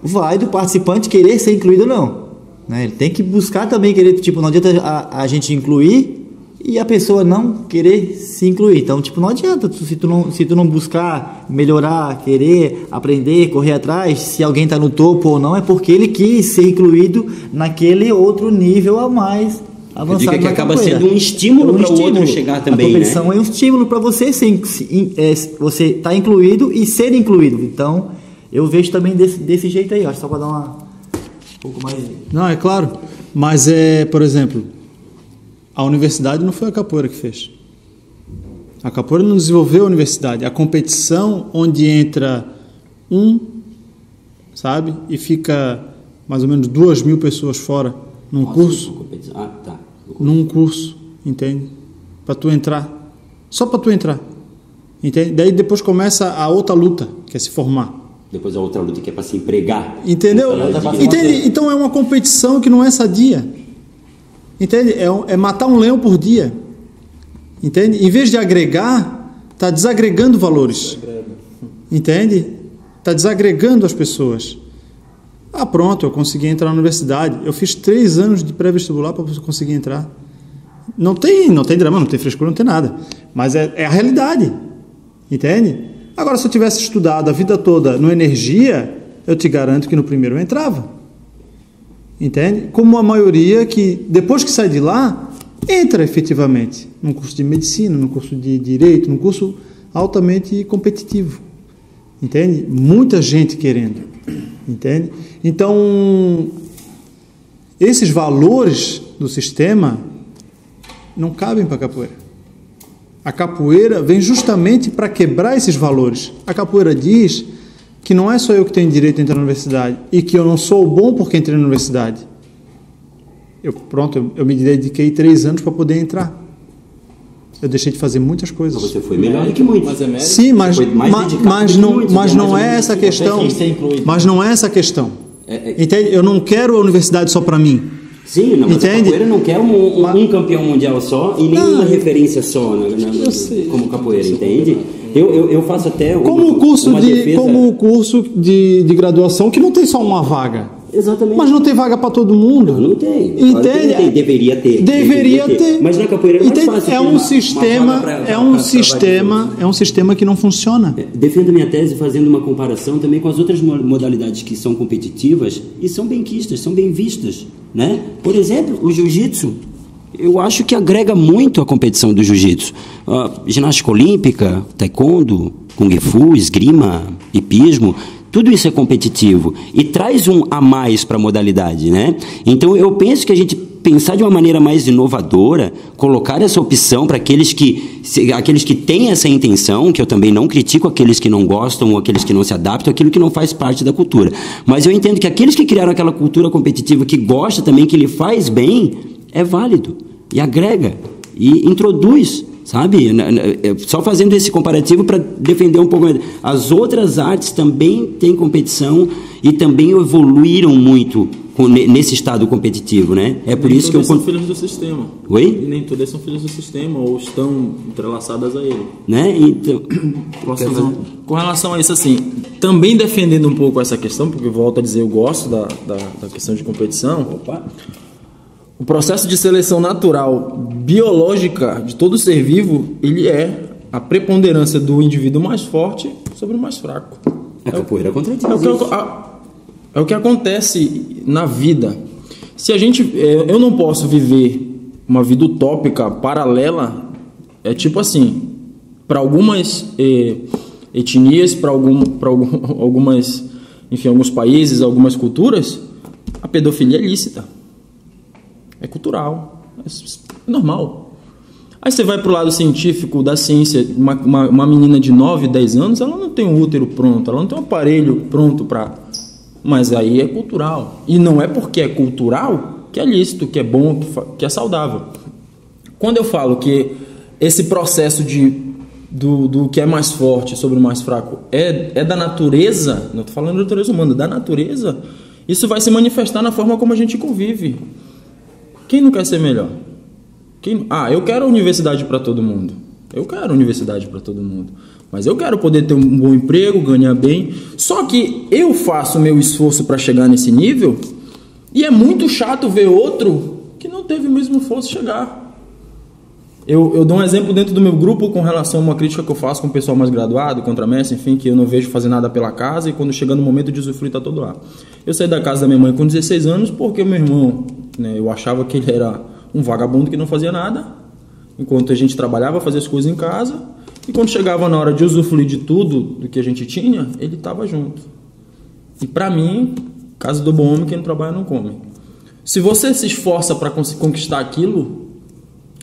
Vai do participante querer ser incluído ou não. Né? Ele tem que buscar também querer, tipo, não adianta a gente incluir e a pessoa não querer se incluir. Então, tipo, não adianta se tu não buscar melhorar, querer aprender, correr atrás, se alguém está no topo ou não, é porque ele quis ser incluído naquele outro nível a mais avançado. Digo que acaba sendo um estímulo para o outro chegar também, né? A competição é um estímulo para você você estar incluído e ser incluído. Então, eu vejo também desse jeito aí, ó, só para dar um pouco mais... Não, é claro, mas por exemplo, a universidade não foi a capoeira que fez. A capoeira não desenvolveu a universidade. A competição onde entra sabe? E fica mais ou menos 2.000 pessoas fora num curso. Num curso, entende? Para tu entrar. Só para tu entrar. Entende? Daí depois começa a outra luta, que é se formar. Depois a outra luta que é para se empregar. Entendeu? Entende? Então é uma competição que não é sadia. Entende? É matar um leão por dia. Entende? Em vez de agregar, está desagregando valores. Entende? Está desagregando as pessoas. Pronto, eu consegui entrar na universidade. Eu fiz 3 anos de pré-vestibular para conseguir entrar. Não tem drama, não tem frescura, não tem nada. Mas é a realidade. Entende? Agora, se eu tivesse estudado a vida toda no energia, eu te garanto que no primeiro eu entrava. Entende? Como a maioria que, depois que sai de lá, entra efetivamente num curso de medicina, num curso de direito, num curso altamente competitivo. Entende? Muita gente querendo. Entende? Então, esses valores do sistema, não cabem para a capoeira. A capoeira vem justamente para quebrar esses valores. A capoeira diz que não é só eu que tenho direito a entrar na universidade e que eu não sou bom porque entrei na universidade. Eu me dediquei 3 anos para poder entrar. Eu deixei de fazer muitas coisas. Você foi melhor do que muitos. Sim, mas não é essa a questão. Mas não é essa a questão. Entende? Eu não quero a universidade só para mim. Sim, não, mas a capoeira não quer um campeão mundial só e nenhuma referência só como capoeira, entende? Eu faço até como o curso de graduação que não tem só uma vaga. Exatamente. Mas não tem vaga para todo mundo. Não tem. Entende? Deveria ter. Mas na capoeira é mais fácil. É um sistema que não funciona. Defendo minha tese fazendo uma comparação também com as outras modalidades que são competitivas e são bem quistas, são bem vistas, né? Por exemplo, o jiu-jitsu. Eu acho que agrega muito a competição do jiu-jitsu. Ginástica olímpica, taekwondo, kung fu, esgrima, hipismo, tudo isso é competitivo e traz um a mais para a modalidade, né? Então eu penso que a gente pensar de uma maneira mais inovadora, colocar essa opção para aqueles que têm essa intenção, que eu também não critico aqueles que não gostam ou aqueles que não se adaptam, aquilo que não faz parte da cultura. Mas eu entendo que aqueles que criaram aquela cultura competitiva, que gosta também, que lhe faz bem, é válido e agrega e introduz, sabe? Só fazendo esse comparativo para defender um pouco mais. As outras artes também têm competição e também evoluíram muito nesse estado competitivo, né? É por isso que são filhos do sistema. Oi? E nem todas são filhos do sistema ou estão entrelaçadas a ele. Né? Então, com relação a isso, assim, também defendendo um pouco essa questão, porque volto a dizer, eu gosto da questão de competição. Opa. O processo de seleção natural biológica de todo ser vivo, ele é a preponderância do indivíduo mais forte sobre o mais fraco. A capoeira contradiz é o que acontece na vida. Se a gente, eu não posso viver uma vida utópica paralela, é tipo assim, para algumas etnias, para algumas, enfim, alguns países, algumas culturas, a pedofilia é lícita. É cultural, é normal. Aí você vai para o lado científico da ciência, uma menina de 9, 10 anos, ela não tem um útero pronto, ela não tem um aparelho pronto para... Mas aí é cultural. E não é porque é cultural que é lícito, que é bom, que é saudável. Quando eu falo que esse processo do que é mais forte sobre o mais fraco é da natureza, não estou falando da natureza humana, da natureza, isso vai se manifestar na forma como a gente convive. Quem não quer ser melhor? Eu quero universidade para todo mundo. Eu quero universidade para todo mundo. Mas eu quero poder ter um bom emprego, ganhar bem. Só que eu faço o meu esforço para chegar nesse nível e é muito chato ver outro que não teve o mesmo esforço chegar. Eu dou um exemplo dentro do meu grupo com relação a uma crítica que eu faço com o pessoal mais graduado, contra mestre, enfim, que eu não vejo fazer nada pela casa e quando chega no momento de usufruir está todo lá. Eu saí da casa da minha mãe com 16 anos porque o meu irmão, né, eu achava que ele era um vagabundo que não fazia nada, enquanto a gente trabalhava, fazia as coisas em casa, e quando chegava na hora de usufruir de tudo do que a gente tinha, ele estava junto. E para mim, casa do bom homem, quem não trabalha não come. Se você se esforça para conquistar aquilo,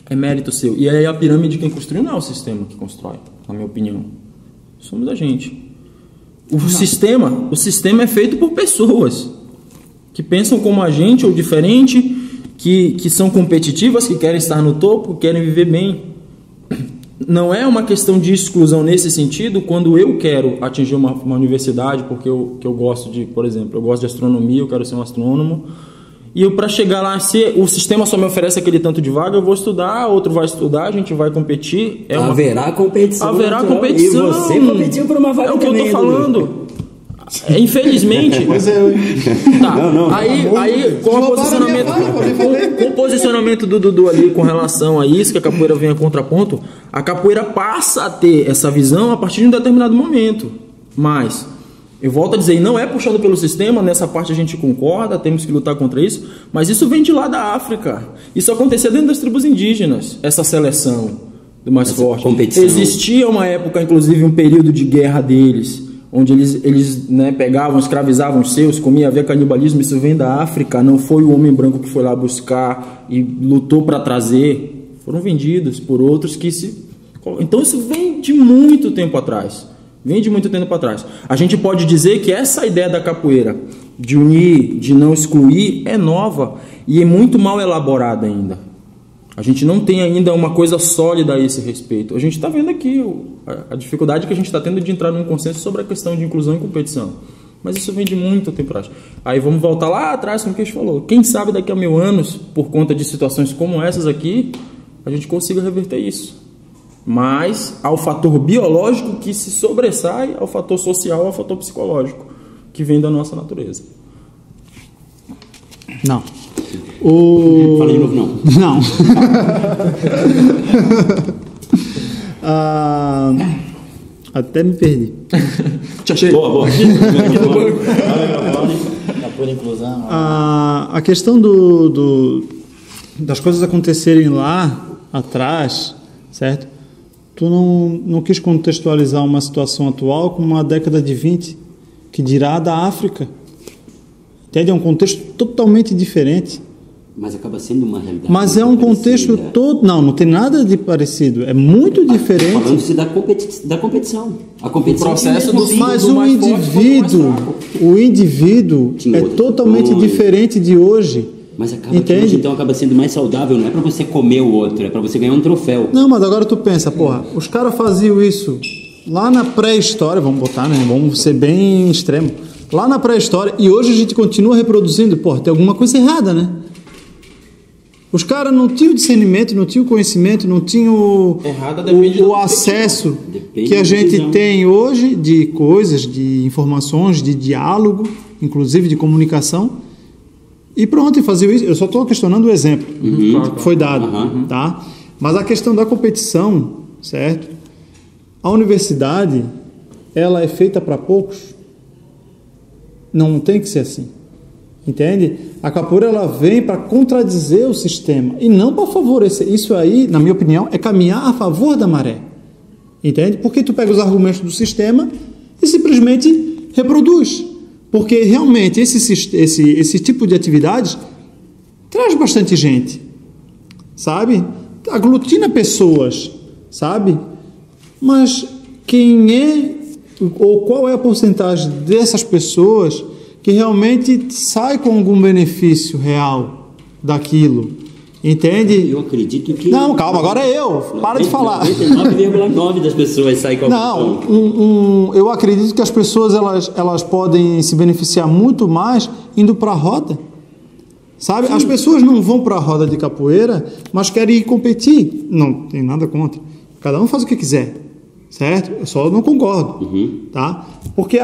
é mérito seu. E aí a pirâmide quem construiu não é o sistema que constrói, na minha opinião. Somos a gente. O sistema é feito por pessoas que pensam como a gente ou diferente, que são competitivas, que querem estar no topo, querem viver bem. Não é uma questão de exclusão nesse sentido quando eu quero atingir uma universidade, porque eu gosto de, por exemplo, eu gosto de astronomia, eu quero ser um astrônomo, e para chegar lá, se o sistema só me oferece aquele tanto de vaga, eu vou estudar, outro vai estudar, a gente vai competir. Haverá competição. Haverá competição. E você competiu por uma vaga. É o que eu estou falando. Infelizmente. Pois é. Tá. Aí com o posicionamento do Dudu ali com relação a isso, que a capoeira vem a contraponto, a capoeira passa a ter essa visão a partir de um determinado momento. Mas eu volto a dizer, não é puxado pelo sistema, nessa parte a gente concorda, temos que lutar contra isso, mas isso vem de lá da África. Isso acontecia dentro das tribos indígenas, essa seleção do mais forte. Competição. Existia uma época, inclusive, um período de guerra deles, onde eles né, pegavam, escravizavam os seus, comiam, havia canibalismo. Isso vem da África, não foi o homem branco que foi lá buscar e lutou para trazer. foram vendidos por outros que se... Então isso vem de muito tempo atrás. A gente pode dizer que essa ideia da capoeira, de unir, de não excluir, é nova e é muito mal elaborada ainda. A gente não tem ainda uma coisa sólida a esse respeito. A gente está vendo aqui a dificuldade que a gente está tendo de entrar num consenso sobre a questão de inclusão e competição. Mas isso vem de muito tempo atrás. Aí vamos voltar lá atrás com o que a gente falou. Quem sabe daqui a 1000 anos, por conta de situações como essas aqui, a gente consiga reverter isso. Mas ao fator biológico que se sobressai ao fator social, ao fator psicológico, que vem da nossa natureza. Não. Fala de novo, não. Não. Até me perdi. Te achei. Boa. Inclusão. A questão das coisas acontecerem lá atrás, certo? Tu não quis contextualizar uma situação atual com uma década de 20, que dirá da África. Entende? É um contexto totalmente diferente. Mas acaba sendo uma realidade. Mas é um contexto todo... Não tem nada de parecido. É muito diferente. Falando-se da competição. A competição. O processo do mas o indivíduo é totalmente diferente de hoje. Mas acaba que hoje, então, acaba sendo mais saudável. Não é para você comer o outro, é para você ganhar um troféu. Não, mas agora tu pensa, porra, os caras faziam isso lá na pré-história, vamos botar, né? Vamos ser bem extremo. Lá na pré-história, e hoje a gente continua reproduzindo. Porra, tem alguma coisa errada, né? Os caras não tinham discernimento, não tinham conhecimento, não tinham o acesso que a gente tem hoje de coisas, de informações, de diálogo, inclusive de comunicação. E pronto, e fazia isso. Eu só estou questionando o exemplo que foi dado. Tá? Mas a questão da competição, certo? A universidade, ela é feita para poucos. Não tem que ser assim. Entende? A capoeira, ela vem para contradizer o sistema e não para favorecer. Isso aí, na minha opinião, é caminhar a favor da maré. Entende? Porque tu pega os argumentos do sistema e simplesmente reproduz. Porque realmente esse tipo de atividades traz bastante gente, sabe? Aglutina pessoas, sabe? Mas quem é ou qual é a porcentagem dessas pessoas que realmente sai com algum benefício real daquilo? Entende? Eu acredito que... Não, calma, agora é eu. Para de falar. 99,9% das pessoas saem com Não, eu acredito que as pessoas elas podem se beneficiar muito mais indo para a roda. Sabe? Sim. As pessoas não vão para a roda de capoeira, mas querem ir competir. Não tem nada contra. Cada um faz o que quiser. Certo? Eu só não concordo. Tá? Porque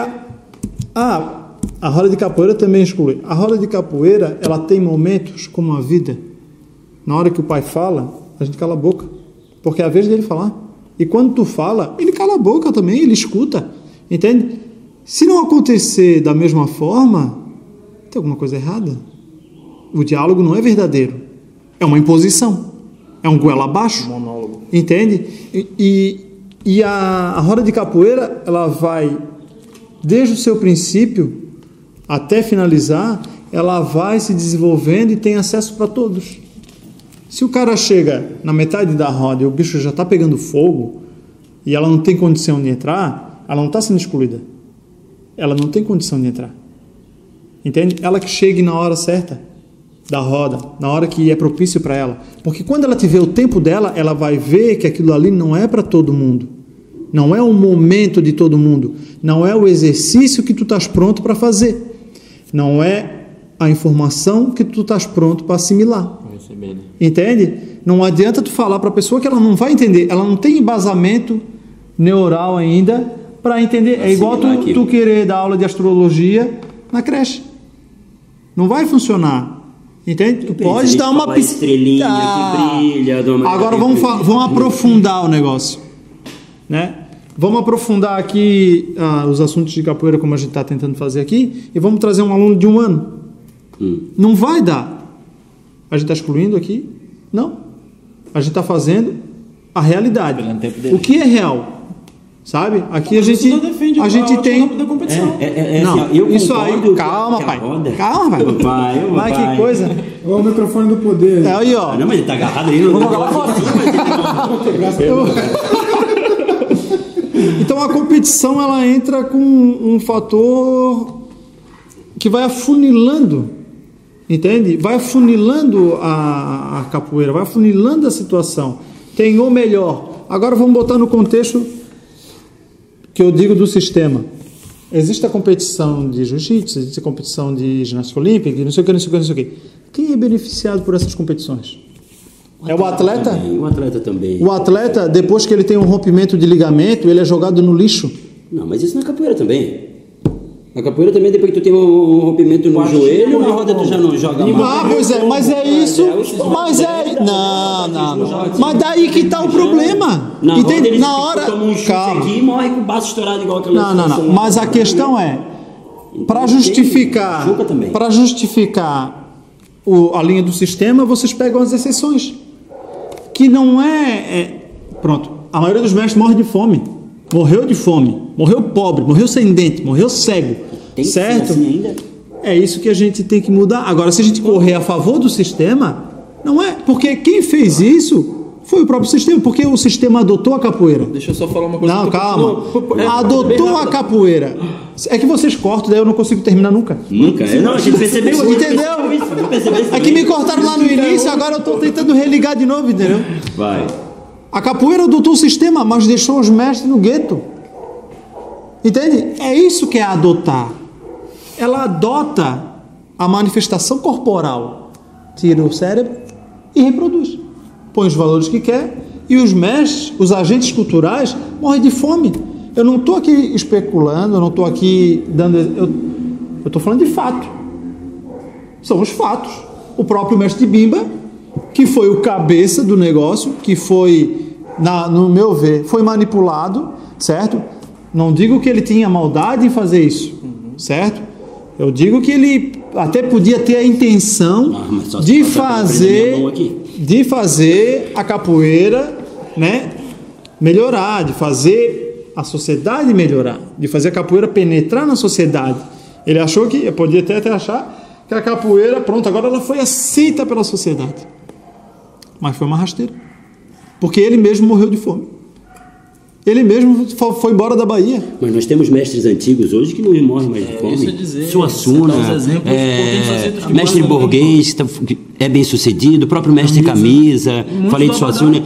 a roda de capoeira também exclui. A roda de capoeira, ela tem momentos como a vida. Na hora que o pai fala, a gente cala a boca, porque é a vez dele falar. E quando tu fala, ele cala a boca também, ele escuta. Entende? Se não acontecer da mesma forma, tem alguma coisa errada. O diálogo não é verdadeiro. É uma imposição. É um goela abaixo. Monólogo. Entende? E a roda de capoeira, ela vai, desde o seu princípio até finalizar, ela vai se desenvolvendo e tem acesso para todos. Se o cara chega na metade da roda e o bicho já está pegando fogo e ela não tem condição de entrar, ela não está sendo excluída. Ela não tem condição de entrar. Entende? Ela que chegue na hora certa da roda, na hora que é propício para ela. Porque quando ela tiver o tempo dela, ela vai ver que aquilo ali não é para todo mundo. Não é o momento de todo mundo. Não é o exercício que tu estás pronto para fazer. Não é a informação que tu estás pronto para assimilar. Entende? Não adianta tu falar para a pessoa que ela não vai entender. Ela não tem embasamento neural ainda para entender. É igual tu querer dar aula de astrologia na creche. Não vai funcionar. Entende? Tu pode dar uma estrelinha que brilha. Agora vamos aprofundar o negócio, né? Vamos aprofundar aqui os assuntos de capoeira como a gente está tentando fazer aqui e vamos trazer um aluno de 1 ano. Não vai dar. A gente está excluindo aqui? Não. A gente está fazendo a realidade. O que é real? sabe? Aqui a gente tem da competição. Não, assim, eu isso aí, concordo calma, que a pai. roda- Calma, pai. Vai, que pai. coisa. Olha o microfone do poder. É aí, ó. Não, mas ele tá agarrado aí. Não jogar fora. Então a competição ela entra com um fator que vai afunilando, entende? Vai afunilando a capoeira, vai afunilando a situação. Tem o melhor. Agora vamos botar no contexto que eu digo do sistema. Existe a competição de jiu-jitsu, existe a competição de ginástica olímpica, não sei o que. Quem é beneficiado por essas competições? É o atleta? Também, o atleta também. O atleta, depois que ele tem um rompimento de ligamento, ele é jogado no lixo. Não, mas isso na capoeira também. Na capoeira também, depois que tu tem um rompimento no joelho, na roda tu já não joga mais. Ah, pois é, mas é isso. Mas é. Não. Mas daí que tá o problema. Entende? Na hora. Calma. Aqui e morre com o baço estourado igual aquela. Não. Mas a questão é, para justificar a linha do sistema, vocês pegam as exceções. Que não pronto, a maioria dos mestres morre de fome. Morreu de fome, morreu pobre, morreu sem dente, morreu cego. Certo? Assim ainda? É isso que a gente tem que mudar. Agora, se a gente correr a favor do sistema, não é. Porque quem fez isso foi o próprio sistema. Porque o sistema adotou a capoeira. Deixa eu só falar uma coisa. Não, calma. Adotou a capoeira. É que vocês cortam, daí eu não consigo terminar nunca. Nunca? Não, a gente percebeu. Entendeu? É que me cortaram lá no início, agora eu estou tentando religar de novo, entendeu? Vai. A capoeira adotou o sistema, mas deixou os mestres no gueto. Entende? É isso que é adotar. Ela adota a manifestação corporal, tira o cérebro e reproduz. Põe os valores que quer e os mestres, os agentes culturais, morrem de fome. Eu não estou aqui especulando, eu não estou aqui dando... Eu estou falando de fato. São os fatos. O próprio mestre de Bimba, que foi o cabeça do negócio, que foi, no meu ver, foi manipulado, certo? Não digo que ele tinha maldade em fazer isso, certo? Eu digo que ele até podia ter a intenção de fazer a capoeira, né, melhorar, de fazer a sociedade melhorar, de fazer a capoeira penetrar na sociedade. Ele achou que, podia até achar que a capoeira, pronto, agora ela foi aceita pela sociedade. Mas foi uma rasteira. Porque ele mesmo morreu de fome. Ele mesmo foi embora da Bahia. Mas nós temos mestres antigos hoje que não morrem mais de fome. Suassuna, mestre burguês, é bem sucedido, o próprio mestre Camisa, falei de Suassuna.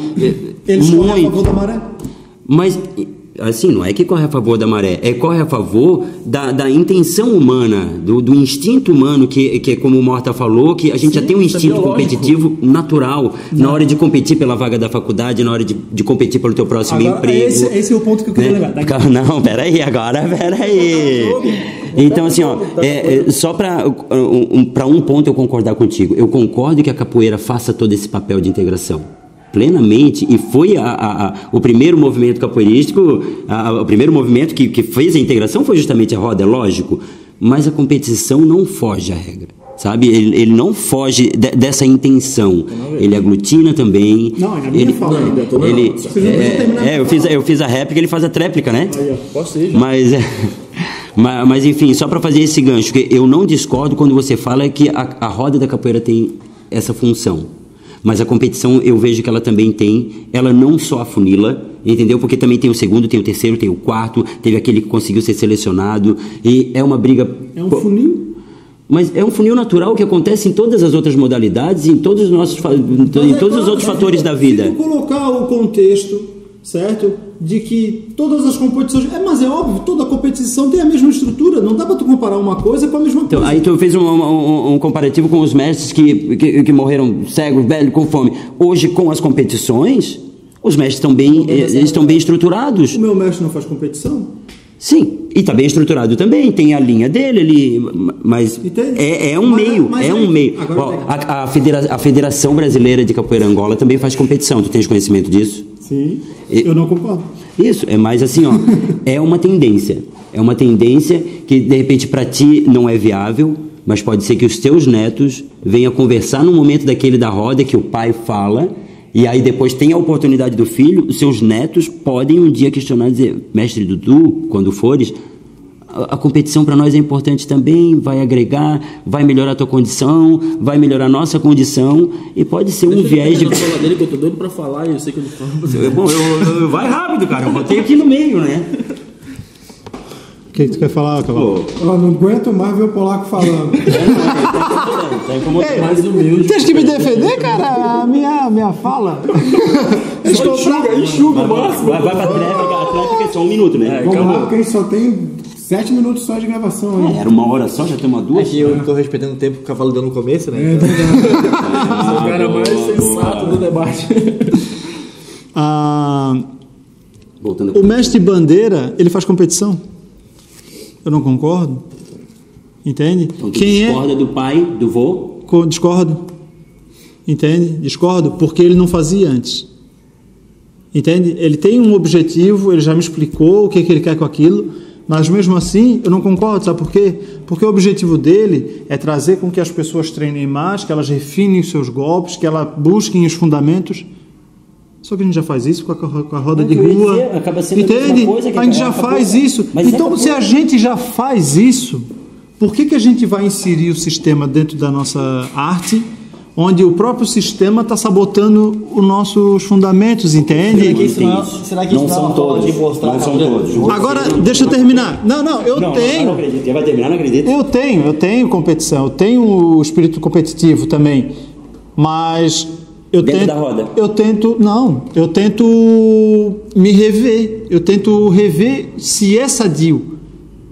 Eles correm a favor da maré. Mas, assim, não é que corre a favor da maré, é corre a favor da intenção humana, do instinto humano, que é como o Morta falou, que a gente já tem um instinto competitivo natural na hora de competir pela vaga da faculdade, na hora de competir pelo teu próximo emprego. Esse é o ponto que eu queria levar. Não, peraí. Então, assim, só para um ponto eu concordar contigo. Eu concordo que a capoeira faça todo esse papel de integração. Plenamente, e foi o primeiro movimento capoeirístico, o primeiro movimento que fez a integração foi justamente a roda, é lógico, mas a competição não foge à regra, sabe? Ele não foge dessa intenção, ele aglutina também. Não, é na minha fala ainda. Eu fiz a réplica, ele faz a tréplica, né? Posso ir já? Mas enfim, só para fazer esse gancho, que eu não discordo quando você fala que a roda da capoeira tem essa função. Mas a competição eu vejo que ela também tem, ela não só afunila, entendeu? Porque também tem o segundo, tem o terceiro, tem o quarto, teve aquele que conseguiu ser selecionado, e é uma briga... É um funil? Mas é um funil natural que acontece em todas as outras modalidades, em todos os nossos, todos os outros fatores da vida. Se colocar o contexto, certo? De que todas as competições... Mas é óbvio, toda competição tem a mesma estrutura. Não dá para tu comparar uma coisa com a mesma coisa. Então, aí tu fez um comparativo com os mestres que morreram cegos, velhos, com fome. Hoje, com as competições, os mestres estão bem estruturados. O meu mestre não faz competição? Sim, e está bem estruturado também. Tem a linha dele, mas é um meio. A Federação Brasileira de Capoeira Angola também faz competição. Tu tens conhecimento disso? Sim, eu não concordo. Isso, é mais assim, é uma tendência. É uma tendência que, de repente, para ti não é viável, mas pode ser que os teus netos venham conversar no momento daquele da roda que o pai fala E aí depois tem a oportunidade do filho, os seus netos podem um dia questionar e dizer: mestre Dudu, quando fores, a competição para nós é importante também, vai agregar, vai melhorar a tua condição, vai melhorar a nossa condição, e pode ser um viés de... dele, que eu tô doido pra falar e eu sei que ele fala. Bom, vai rápido, cara, eu botei aqui no meio, né? O que tu quer falar, Cavalo? Eu não aguento mais ver o Polaco falando. Tá incomodando. Mais humilde. Tens que me defender, cara, a minha fala. Enxuga o máximo. Vai pra Atlética, é só 1 minuto, né? Vamos lá, porque a gente só tem 7 minutos só de gravação. Hein? Era 1 hora só, já tem uma 2. Aqui eu tô respeitando o tempo que o Cavalo deu no começo, né? É verdade. O cara mais sensato do debate. O mestre Bandeira, ele faz competição. Eu não concordo. Entende? Então tu discorda do pai, do vô? Discordo. Entende? Discordo, porque ele não fazia antes. Entende? Ele tem um objetivo, ele já me explicou o que ele quer com aquilo, mas mesmo assim eu não concordo, sabe por quê? Porque o objetivo dele é trazer com que as pessoas treinem mais, que elas refinem os seus golpes, que elas busquem os fundamentos. Só que a gente já faz isso com a roda de rua. Entende? A gente já faz isso. Então, se a gente já faz isso, por que a gente vai inserir o sistema dentro da nossa arte, onde o próprio sistema está sabotando os nossos fundamentos, entende? Será que isso não são todos? Não são todos. Agora, deixa eu terminar. Eu tenho. Não acredito. Vai terminar, não acredito. Eu tenho competição, eu tenho o espírito competitivo também, mas eu tento me rever, eu tento rever se é sadio,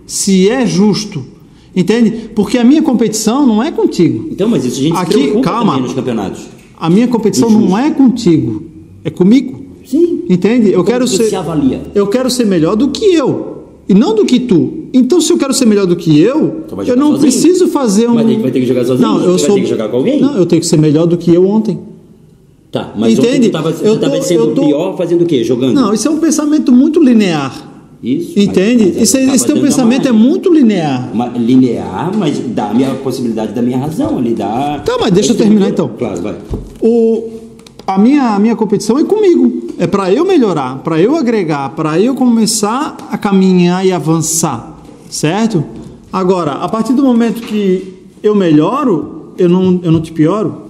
se é justo. Entende? Porque a minha competição não é contigo. Então, mas isso a gente se preocupa também nos campeonatos. A minha competição não é contigo, é comigo. Sim. Entende? Eu quero ser melhor do que eu e não do que tu. Então, se eu quero ser melhor do que eu não sozinho. Preciso fazer um... Mas aí vai ter que jogar sozinho? Não, vai ter que jogar com alguém? Não, eu tenho que ser melhor do que eu ontem. Tá, mas entende? Você estava sendo pior fazendo o quê? Jogando? Não, isso é um pensamento muito linear. Isso. Entende? Esse teu pensamento é muito linear. Linear, mas dá a minha possibilidade da minha razão ali. Tá, mas deixa eu terminar então. Claro, vai. A minha competição é comigo. É para eu melhorar, para eu agregar, para eu começar a caminhar e avançar. Certo? Agora, a partir do momento que eu melhoro, eu não te pioro.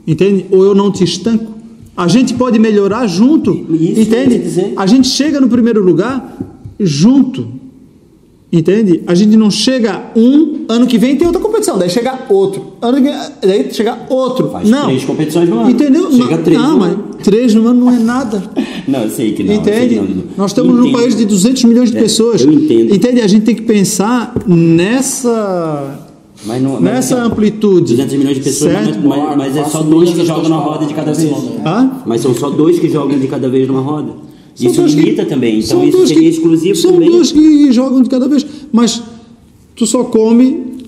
Entende? Ou eu não te estanco. A gente pode melhorar junto. Isso, entende? A gente chega no primeiro lugar junto, entende? A gente não chega ano que vem tem outra competição, daí chega outro, daí chega outro. Faz 3 competições no ano. Entendeu? Chega 3 não, mas 3 no ano não é nada. Não, eu sei que não. Entende? Sei que não. Nós estamos num país de 200 milhões de pessoas. Eu entendo. Entende? A gente tem que pensar nessa amplitude. 200 milhões de pessoas, mas é só 2 que jogam na roda de cada vez. Mas são só 2 que jogam de cada vez numa roda. Isso limita também, então isso seria exclusivo também. São 2 que jogam de cada vez, mas tu só come,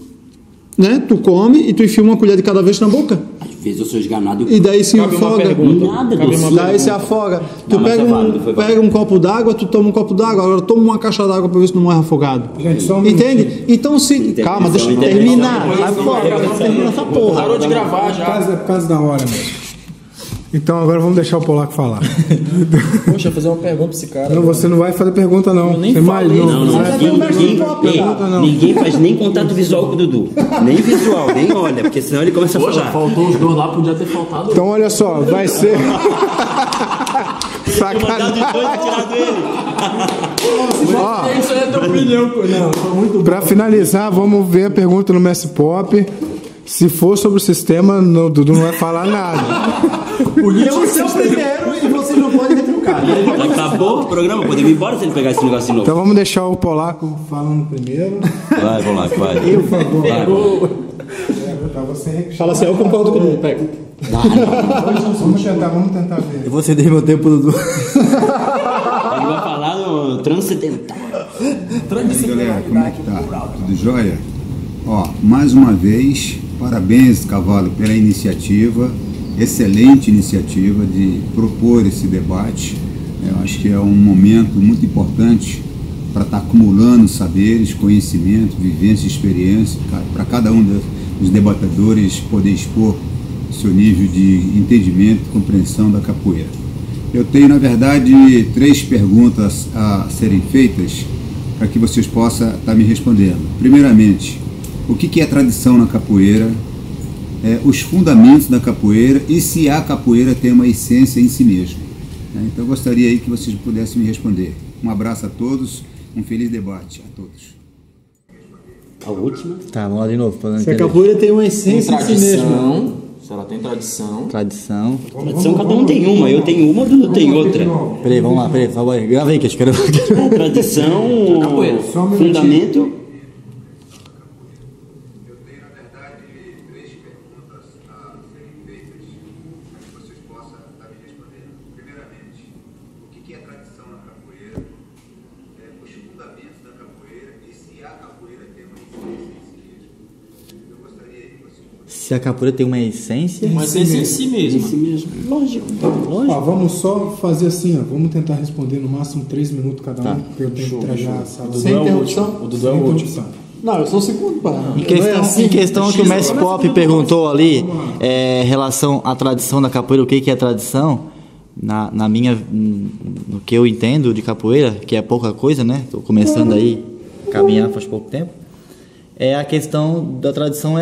né? Tu come e tu enfia uma colher de cada vez na boca. Às vezes eu sou esganado. E daí se afoga. Nada disso. Daí se afoga. Tu pega um copo d'água, tu toma um copo d'água, agora toma uma caixa d'água para ver se não morre afogado. Entende? Então se... Calma, deixa eu terminar. Termina essa porra. Parou de gravar já. Por causa da hora mesmo. Então agora vamos deixar o Polaco falar. Poxa, fazer uma pergunta pra esse cara. Não, você não vai fazer pergunta não. Eu nem falei. Ninguém faz nem contato visual com o Dudu. Nem visual, nem olha, porque senão ele começa a falar. Faltou os 2 lá, podia ter faltado. Então olha só, vai ser... Sacanagem. Isso aí é tua opinião, pô. Não, pra finalizar, vamos ver a pergunta no Messi Pop. Se for sobre o sistema, o Dudu não vai falar nada. Eu vou ser o primeiro e vocês não podem retrucar. Acabou o programa, podemos ir embora se ele pegar esse negócio de novo. Então vamos deixar o Polaco falando primeiro. Vai, Polaco, vai. Por favor. Fala assim, eu concordo com o Dudu, pega. Vamos tentar ver. Eu vou ceder meu tempo, Dudu. Ele vai falar no transcendental. Galera, como é que tá? Tudo jóia? Ó, mais uma vez, parabéns, Cavalo, pela iniciativa. Excelente iniciativa de propor esse debate. Eu acho que é um momento muito importante para estar acumulando saberes, conhecimento, vivência, experiência, para cada um dos debatedores poder expor seu nível de entendimento e compreensão da capoeira. Eu tenho, na verdade, 3 perguntas a serem feitas para que vocês possam estar me respondendo. Primeiramente, o que é tradição na capoeira? Os fundamentos da capoeira e se a capoeira tem uma essência em si mesma. Então eu gostaria aí que vocês pudessem me responder. Um abraço a todos, um feliz debate a todos. A última? Tá, vamos lá de novo. Se a capoeira tem uma essência em si mesma. Se ela tem tradição. Tradição, cada um tem uma. Eu tenho uma, o Dudu tem outra. Peraí, vamos lá, por favor, grava aí que eu quero... Tradição, capoeira. fundamento... Se a capoeira tem uma essência... Uma essência em si mesmo. Lógico. Vamos só fazer assim, vamos tentar responder no máximo 3 minutos cada um, porque eu tenho que entregar a sala. Sem interrupção? O Dudu é o último. Não, eu sou o segundo, pá. Em questão que o Mestre Pop perguntou ali, relação à tradição da capoeira, o que é tradição, no que eu entendo de capoeira, que é pouca coisa, né? Estou começando aí a caminhar faz pouco tempo. A questão da tradição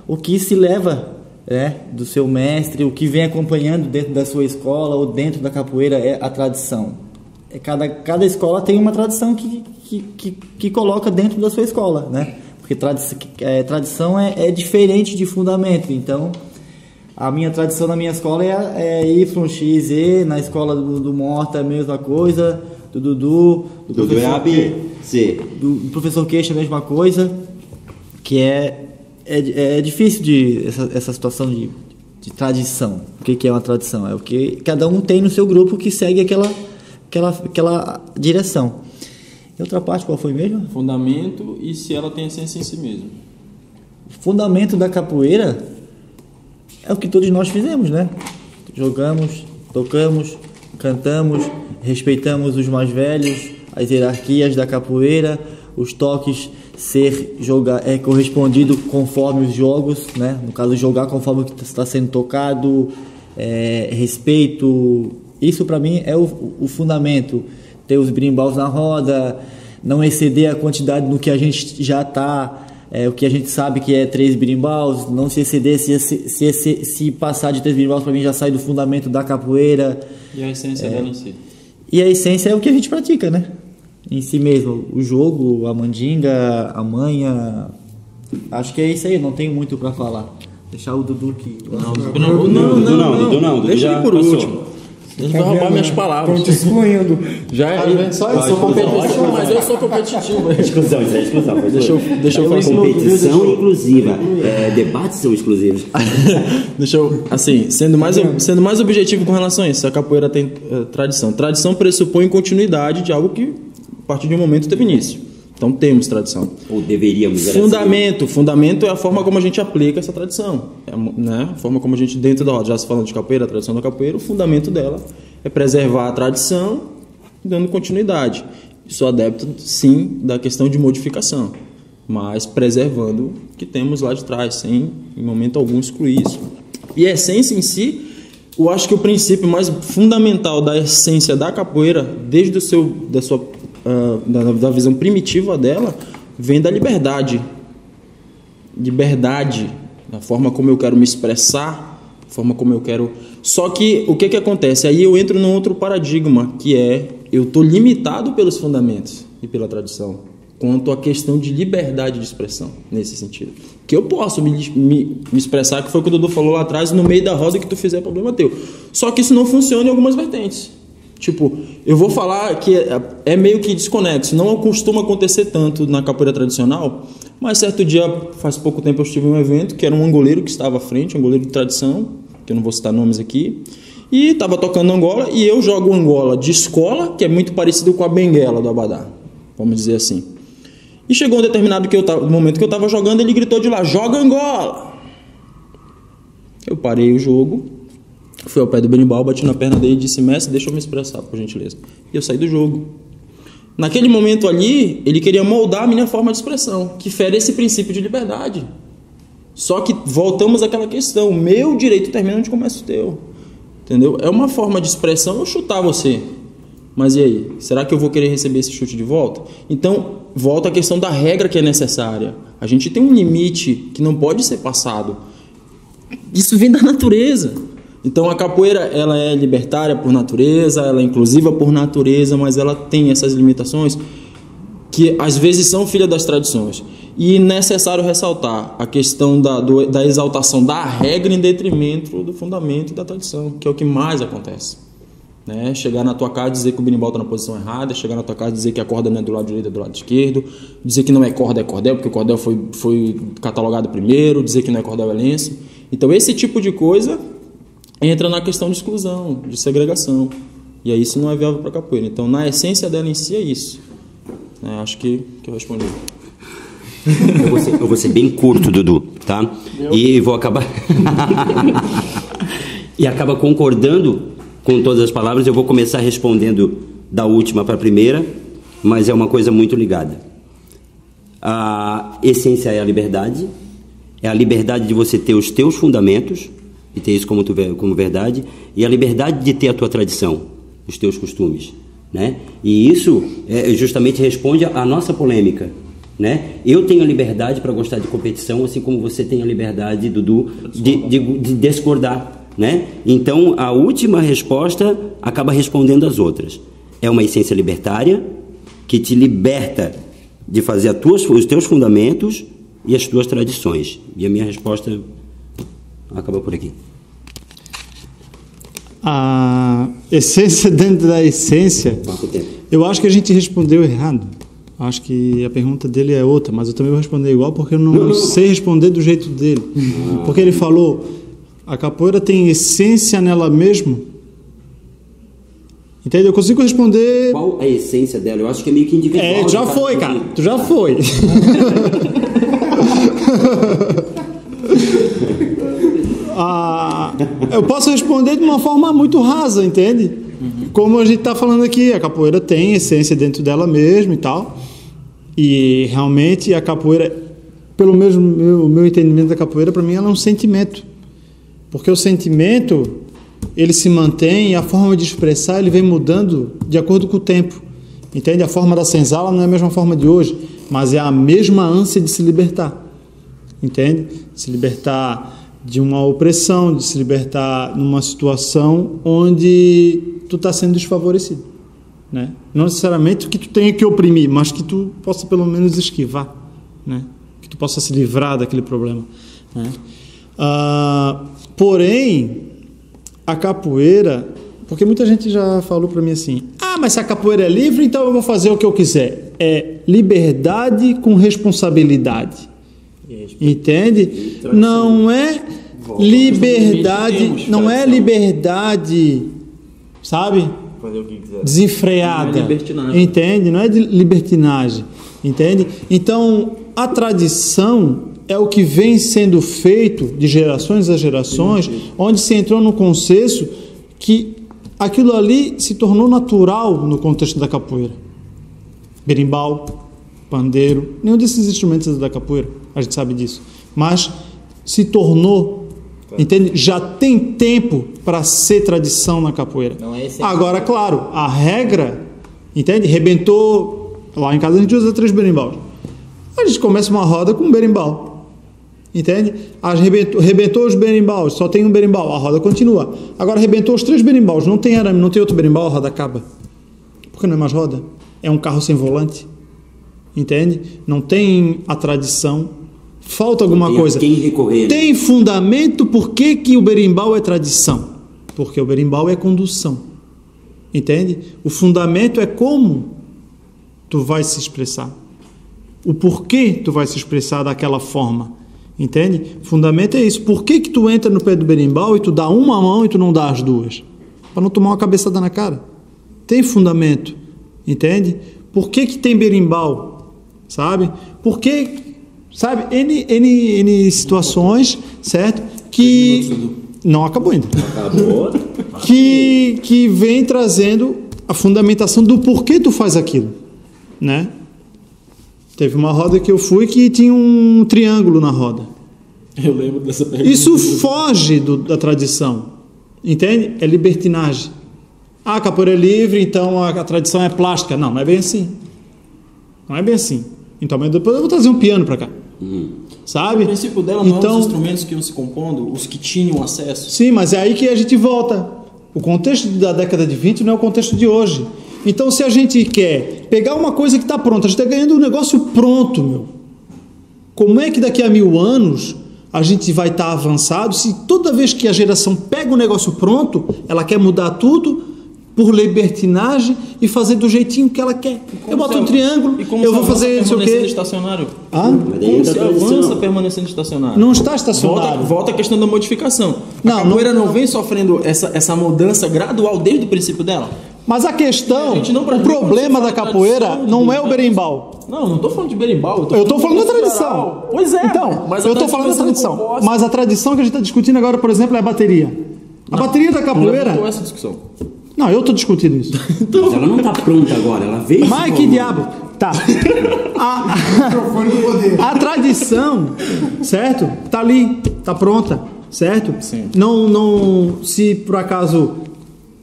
o que se leva do seu mestre, o que vem acompanhando dentro da sua escola ou dentro da capoeira é a tradição. Cada escola tem uma tradição que coloca dentro da sua escola, né? Porque tradição é diferente de fundamento. Então, a minha tradição na minha escola é Y, X, Z, na escola do Morta é a mesma coisa, do Dudu Dudu é A, B, C. Do professor Queixa a mesma coisa, que é difícil essa situação de tradição. O que é uma tradição? É o que cada um tem no seu grupo que segue aquela direção. E outra parte, qual foi mesmo? Fundamento e se ela tem essência em si mesmo. O fundamento da capoeira é o que todos nós fizemos, né? Jogamos, tocamos, cantamos, respeitamos os mais velhos, as hierarquias da capoeira, os toques ser correspondido conforme os jogos, né? No caso, jogar conforme o que está sendo tocado, respeito. Isso para mim é o fundamento. Ter os brimbals na roda, não exceder a quantidade no que a gente já está, o que a gente sabe que é 3 brimbals, não se exceder, se passar de 3 brimbals para mim já sai do fundamento da capoeira. E a essência dela em si. E a essência é o que a gente pratica, né? Em si mesmo, o jogo, a mandinga, a manha. Acho que é isso aí, não tenho muito para falar. Deixar o Dudu aqui. Não. Deixa ele por último. Ele vai roubar minhas palavras. Estão te excluindo. Já é. Só eu sou competitivo. Mas eu sou competitivo. Exclusão. Deixa eu falar. Competição inclusiva. Debates são exclusivos. Deixa eu, assim, sendo mais objetivo com relação a isso. A capoeira tem tradição. Tradição pressupõe continuidade de algo que, a partir de um momento, teve início. Então temos tradição. Ou deveríamos. Fundamento é a forma como a gente aplica essa tradição, né? A forma como a gente, dentro da roda, já se falando de capoeira, a tradição da capoeira, o fundamento dela é preservar a tradição, dando continuidade. Sou adepto, sim, da questão de modificação, mas preservando o que temos lá de trás, sem, em momento algum, excluir isso. E a essência em si, eu acho que o princípio mais fundamental da essência da capoeira, desde da visão primitiva dela, vem da liberdade, da forma como eu quero me expressar, da forma como eu quero. Só que o que acontece? Aí eu entro num outro paradigma, que eu estou limitado pelos fundamentos e pela tradição, quanto à questão de liberdade de expressão, nesse sentido. Que eu posso me expressar, que foi o que o Dudu falou lá atrás, no meio da roda, que tu fizer problema teu. Só que isso não funciona em algumas vertentes. Tipo, eu vou falar que é meio que desconexo, não costuma acontecer tanto na capoeira tradicional, mas certo dia, faz pouco tempo, eu estive em um evento que era um angoleiro que estava à frente, um angoleiro de tradição, que eu não vou citar nomes aqui, e estava tocando Angola, e eu jogo Angola de escola, que é muito parecido com a benguela do Abadá, vamos dizer assim. E chegou um determinado momento que eu estava jogando, ele gritou de lá, joga Angola! Eu parei o jogo, fui ao pé do berimbau, bati na perna dele e disse, mestre, deixa eu me expressar, por gentileza. E eu saí do jogo. Naquele momento ali, ele queria moldar a minha forma de expressão, que fere esse princípio de liberdade. Só que voltamos àquela questão, meu direito termina onde começa o teu, entendeu? É uma forma de expressão eu chutar você, mas e aí? Será que eu vou querer receber esse chute de volta? Então, volta à questão da regra que é necessária. A gente tem um limite que não pode ser passado. Isso vem da natureza. Então, a capoeira, ela é libertária por natureza, ela é inclusiva por natureza, mas ela tem essas limitações que, às vezes, são filha das tradições. E necessário ressaltar a questão da exaltação da regra em detrimento do fundamento e da tradição, que é o que mais acontece. Né? Chegar na tua casa e dizer que o berimbau está na posição errada, chegar na tua casa e dizer que a corda não é do lado direito, é do lado esquerdo, dizer que não é corda, é cordel, porque o cordel foi catalogado primeiro, dizer que não é cordel, é lenço. Então, esse tipo de coisa entra na questão de exclusão, de segregação. E aí isso não é viável para a capoeira. Então, na essência dela em si é isso. Acho que eu respondi. Eu vou ser bem curto, Dudu, tá? E vou acabar... e acaba concordando com todas as palavras. Eu vou começar respondendo da última para a primeira, mas é uma coisa muito ligada. A essência é a liberdade de você ter os teus fundamentos, e ter isso como verdade, e a liberdade de ter a tua tradição, os teus costumes, né? E isso justamente responde à nossa polêmica, né? Eu tenho a liberdade para gostar de competição, assim como você tem a liberdade, Dudu, de discordar, né? Então, a última resposta acaba respondendo às outras. É uma essência libertária que te liberta de fazer os teus fundamentos e as tuas tradições. E a minha resposta acaba por aqui. A essência dentro da essência, eu acho que a gente respondeu errado. Acho que a pergunta dele é outra, mas eu também vou responder igual porque eu não sei responder do jeito dele. Porque ele falou, a capoeira tem essência nela mesmo. Entende? Eu consigo responder... Qual a essência dela? Eu acho que é meio que individual. Tu já foi, cara. Tu já foi. Eu posso responder de uma forma muito rasa, entende? Como a gente está falando aqui, a capoeira tem essência dentro dela mesmo e tal. E realmente a capoeira, pelo menos o meu entendimento da capoeira, para mim ela é um sentimento. Porque o sentimento, ele se mantém e a forma de expressar ele vem mudando de acordo com o tempo. Entende? A forma da senzala não é a mesma forma de hoje, mas é a mesma ânsia de se libertar. Entende? Se libertar de uma opressão, de se libertar numa situação onde tu está sendo desfavorecido, né? Não necessariamente que tu tenha que oprimir, mas que tu possa pelo menos esquivar, né? Que tu possa se livrar daquele problema, né? Porém, a capoeira, porque muita gente já falou para mim assim, mas se a capoeira é livre, então eu vou fazer o que eu quiser. É liberdade com responsabilidade. Entende? Não é liberdade, não é liberdade, sabe? Desenfreada. Entende? Não é de libertinagem. Entende? Então, a tradição é o que vem sendo feito de gerações a gerações, onde se entrou no consenso que aquilo ali se tornou natural no contexto da capoeira. Berimbau, pandeiro, nenhum desses instrumentos é da capoeira, a gente sabe disso, mas se tornou, entende? Já tem tempo para ser tradição na capoeira. Agora, claro, a regra, entende? Rebentou, lá em casa a gente usa 3 berimbaus, a gente começa uma roda com um berimbau, entende? Rebentou os berimbaus, só tem um berimbau, a roda continua. Agora rebentou os 3 berimbaus, não tem arame, não tem outro berimbau, a roda acaba. Porque não é mais roda, é um carro sem volante. Entende? Não tem a tradição, falta alguma coisa. Tem fundamento por que o berimbau é tradição? Porque o berimbau é condução. Entende? O fundamento é como tu vai se expressar. O porquê tu vai se expressar daquela forma. Entende? O fundamento é isso. Por que tu entra no pé do berimbau e tu dá uma mão e tu não dá as duas? Para não tomar uma cabeçada na cara. Tem fundamento. Entende? Por que tem berimbau? Sabe? Porque, sabe, N situações, certo? Que não acabou ainda. Acabou. Que vem trazendo a fundamentação do porquê tu faz aquilo, né? Teve uma roda que eu fui que tinha um triângulo na roda. Eu lembro dessa pergunta. Isso foge da tradição, entende? É libertinagem. A capoeira é livre, então a tradição é plástica. Não é bem assim. Não é bem assim. Então, depois eu vou trazer um piano para cá. Sabe? O princípio dela não é os instrumentos que iam se compondo, os que tinham acesso. Sim, mas é aí que a gente volta. O contexto da década de 20 não é o contexto de hoje. Então, se a gente quer pegar uma coisa que está pronta, a gente está ganhando um negócio pronto, meu. Como é que daqui a 1000 anos a gente vai estar avançado se toda vez que a geração pega um negócio pronto, ela quer mudar tudo por libertinagem e fazer do jeitinho que ela quer? Eu boto um triângulo, eu vou fazer isso o quê? Estacionário? Como se avança permanecendo estacionário? Não está estacionário. Volta a questão da modificação. A capoeira não vem sofrendo essa mudança gradual desde o princípio dela? Mas a questão, o problema da capoeira não é o berimbau. Não estou falando de berimbau. Eu estou falando da tradição. Pois é. Então, eu estou falando da tradição. Mas a tradição que a gente está discutindo agora, por exemplo, é a bateria. A bateria da capoeira... Não essa discussão. Não, eu estou discutindo isso. Mas ela não está pronta agora, ela veio... Mas que diabo? Tá. A tradição, certo? Está ali, está pronta, certo? Sim. Não, se por acaso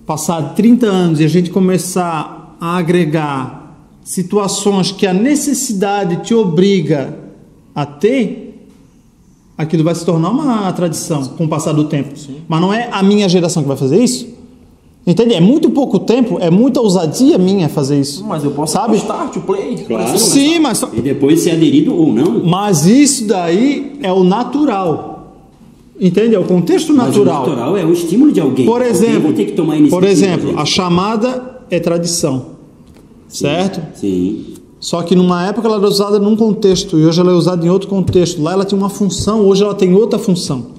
passar 30 anos e a gente começar a agregar situações que a necessidade te obriga a ter, aquilo vai se tornar uma tradição com o passar do tempo. Sim. Mas não é a minha geração que vai fazer isso. Entende? É muito pouco tempo, é muita ousadia minha fazer isso. Mas eu posso sabe? Start, o play. Claro, sim, mas... E depois ser aderido ou não. Mas isso daí é o natural. Entende? É o contexto natural. Mas o natural é o estímulo de alguém. Por exemplo, vai ter que tomar iniciativa, por exemplo, a chamada é tradição. Sim, certo? Sim. Só que numa época ela era usada num contexto e hoje ela é usada em outro contexto. Lá ela tinha uma função, hoje ela tem outra função.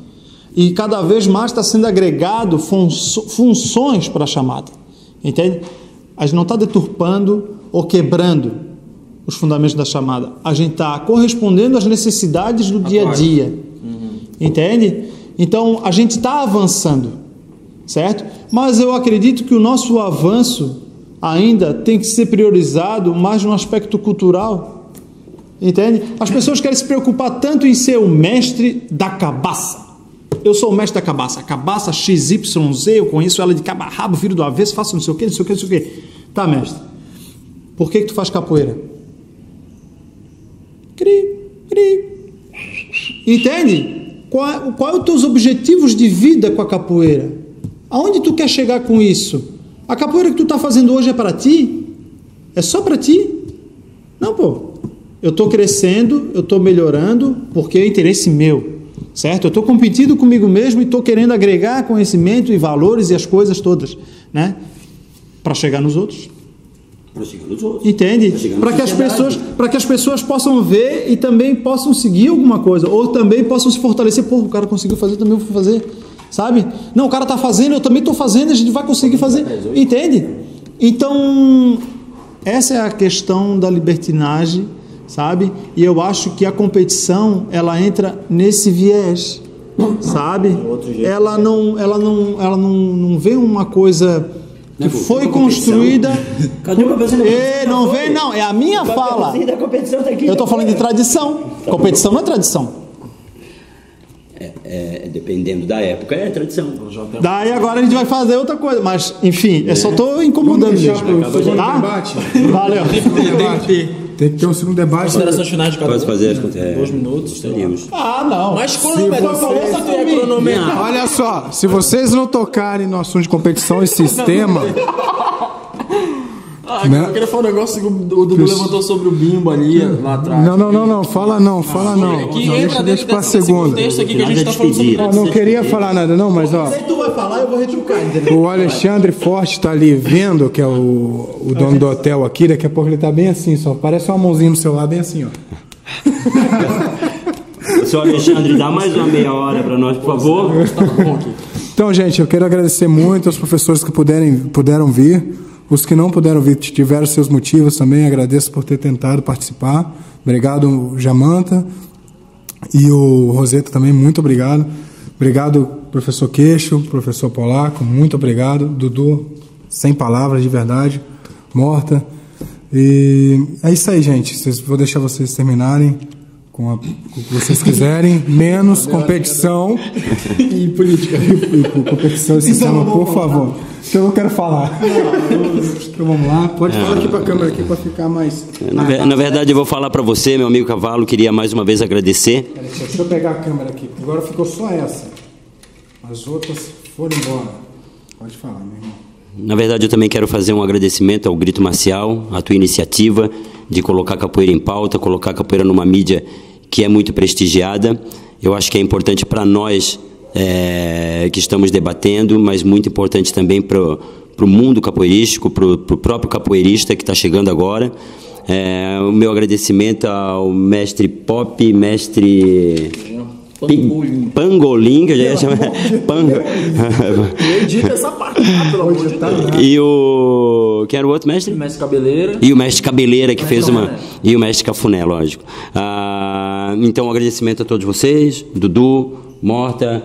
E cada vez mais está sendo agregado funções para a chamada. Entende? A gente não está deturpando ou quebrando os fundamentos da chamada. A gente está correspondendo às necessidades do dia a dia. Entende? Então a gente está avançando, certo? Mas eu acredito que o nosso avanço ainda tem que ser priorizado mais no aspecto cultural. Entende? As pessoas querem se preocupar tanto em ser o mestre da cabaça. Eu sou o mestre da cabaça. A cabaça XYZ, eu conheço ela de cabo a rabo, viro do avesso, faço não sei o que, não sei o que, não sei o que. Tá, mestre. Por que tu faz capoeira? Entende? Qual é os teus objetivos de vida com a capoeira? Aonde tu quer chegar com isso? A capoeira que tu está fazendo hoje é para ti? É só para ti? Não, pô. Eu estou crescendo, eu estou melhorando, porque é interesse meu, certo? Eu estou competindo comigo mesmo e estou querendo agregar conhecimento e valores e as coisas todas, né? Para chegar nos outros. Entende? Para que as pessoas possam ver e também possam seguir alguma coisa, ou também possam se fortalecer. Pô, o cara conseguiu fazer, também vou fazer, sabe? Não, o cara está fazendo, eu também estou fazendo, a gente vai conseguir fazer. Entende? Então, essa é a questão da libertinagem, sabe? E eu acho que a competição, ela entra nesse viés, sabe? Ela não vê uma coisa que foi construída. Cadê o competição? Não vem, não. É a minha fala. Eu estou falando de tradição. Competição não é tradição. Dependendo da época, é tradição. Daí agora a gente vai fazer outra coisa. Mas, enfim, eu só estou incomodando mesmo. Tá? Valeu. Tem que ter um segundo debate. Considerações finais de cada Pode fazer 2 minutos. Não. Mas cronometrar. Olha só, se vocês não tocarem no assunto de competição e sistema. Eu queria falar um negócio que o Dudu levantou sobre o bimbo ali lá atrás. Não, fala não. Deixa para segunda. Aqui que a gente tá falando sobre não queria falar nada não, mas ó. Se tu vai falar, eu vou retrucar, entendeu? O Alexandre Forte tá ali vendo, que é o dono do hotel aqui, daqui a pouco ele tá bem assim, só parece uma mãozinha no celular, bem assim, ó. Seu Alexandre, dá mais uma meia hora para nós, por favor. Então, gente, eu quero agradecer muito aos professores que puderam vir. Os que não puderam vir tiveram seus motivos também. Agradeço por ter tentado participar. Obrigado, Jamanta. E o Roseta também, muito obrigado. Obrigado, professor Queixo, professor Polaco, muito obrigado. Dudu, sem palavras, de verdade. Morta. E é isso aí, gente. Vou deixar vocês terminarem com o que vocês quiserem, menos competição e política. E competição e sistema, por favor. Que eu não quero falar. Então vamos lá, pode falar aqui para a câmera aqui para ficar mais... Na verdade, eu vou falar para você, meu amigo Cavalo, queria mais uma vez agradecer. Deixa eu pegar a câmera aqui, porque agora ficou só essa. As outras foram embora. Pode falar, meu irmão. Na verdade, eu também quero fazer um agradecimento ao Grito Marcial, a tua iniciativa de colocar a capoeira em pauta, colocar a capoeira numa mídia que é muito prestigiada. Eu acho que é importante para nós que estamos debatendo, mas muito importante também para o mundo capoeirístico, para o próprio capoeirista que está chegando agora. O meu agradecimento ao mestre Pop, mestre... Pangolim, que eu já ia chamar. Edita essa parte, pelo amor de Deus. E o. Quem era o outro mestre? O mestre Cabeleira. E o mestre Cabeleira, que fez uma. E o mestre Cafuné, lógico. Então, um agradecimento a todos vocês: Dudu, Morta,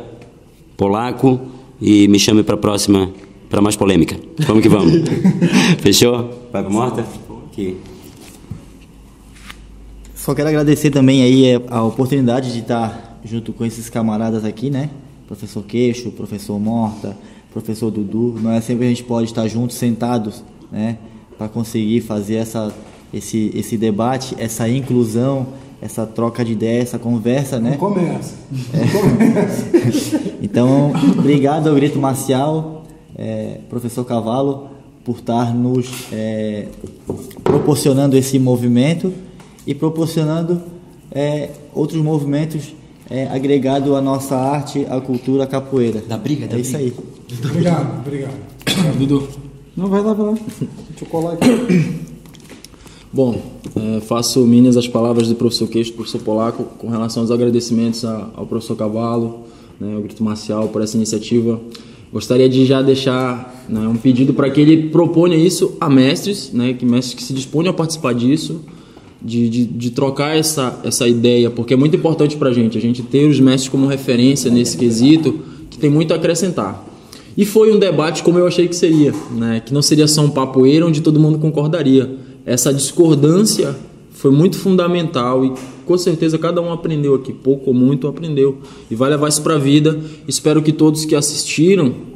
Polaco. E me chame para a próxima, para mais polêmica. Vamos que vamos. Fechou? Vai para Morta? Aqui. Só quero agradecer também aí a oportunidade de estar junto com esses camaradas aqui, né? Professor Queixo, professor Morta, professor Dudu. Não é sempre a gente pode estar juntos, sentados, né? Para conseguir fazer esse debate, essa inclusão, essa troca de ideias, essa conversa, né? Começa. Então, obrigado ao Grito Marcial, professor Cavalo, por estar nos proporcionando esse movimento e proporcionando outros movimentos agregado à nossa arte, à cultura, à capoeira. Da briga, é isso aí. Obrigado. Dudu. Não, vai lá. Deixa eu colar aqui. Bom, faço minhas as palavras do professor Queixo, do professor Polaco, com relação aos agradecimentos ao professor Cavalo, né, ao Grito Marcial, por essa iniciativa. Gostaria de já deixar, né, um pedido para que ele proponha isso a mestres, né, mestres que se disponham a participar disso, de trocar essa ideia, porque é muito importante para a gente ter os mestres como referência nesse quesito, que tem muito a acrescentar. E foi um debate como eu achei que seria, né? Que não seria só um papoeira onde todo mundo concordaria. Essa discordância foi muito fundamental e com certeza cada um aprendeu aqui, pouco ou muito aprendeu, e vai levar isso para a vida. Espero que todos que assistiram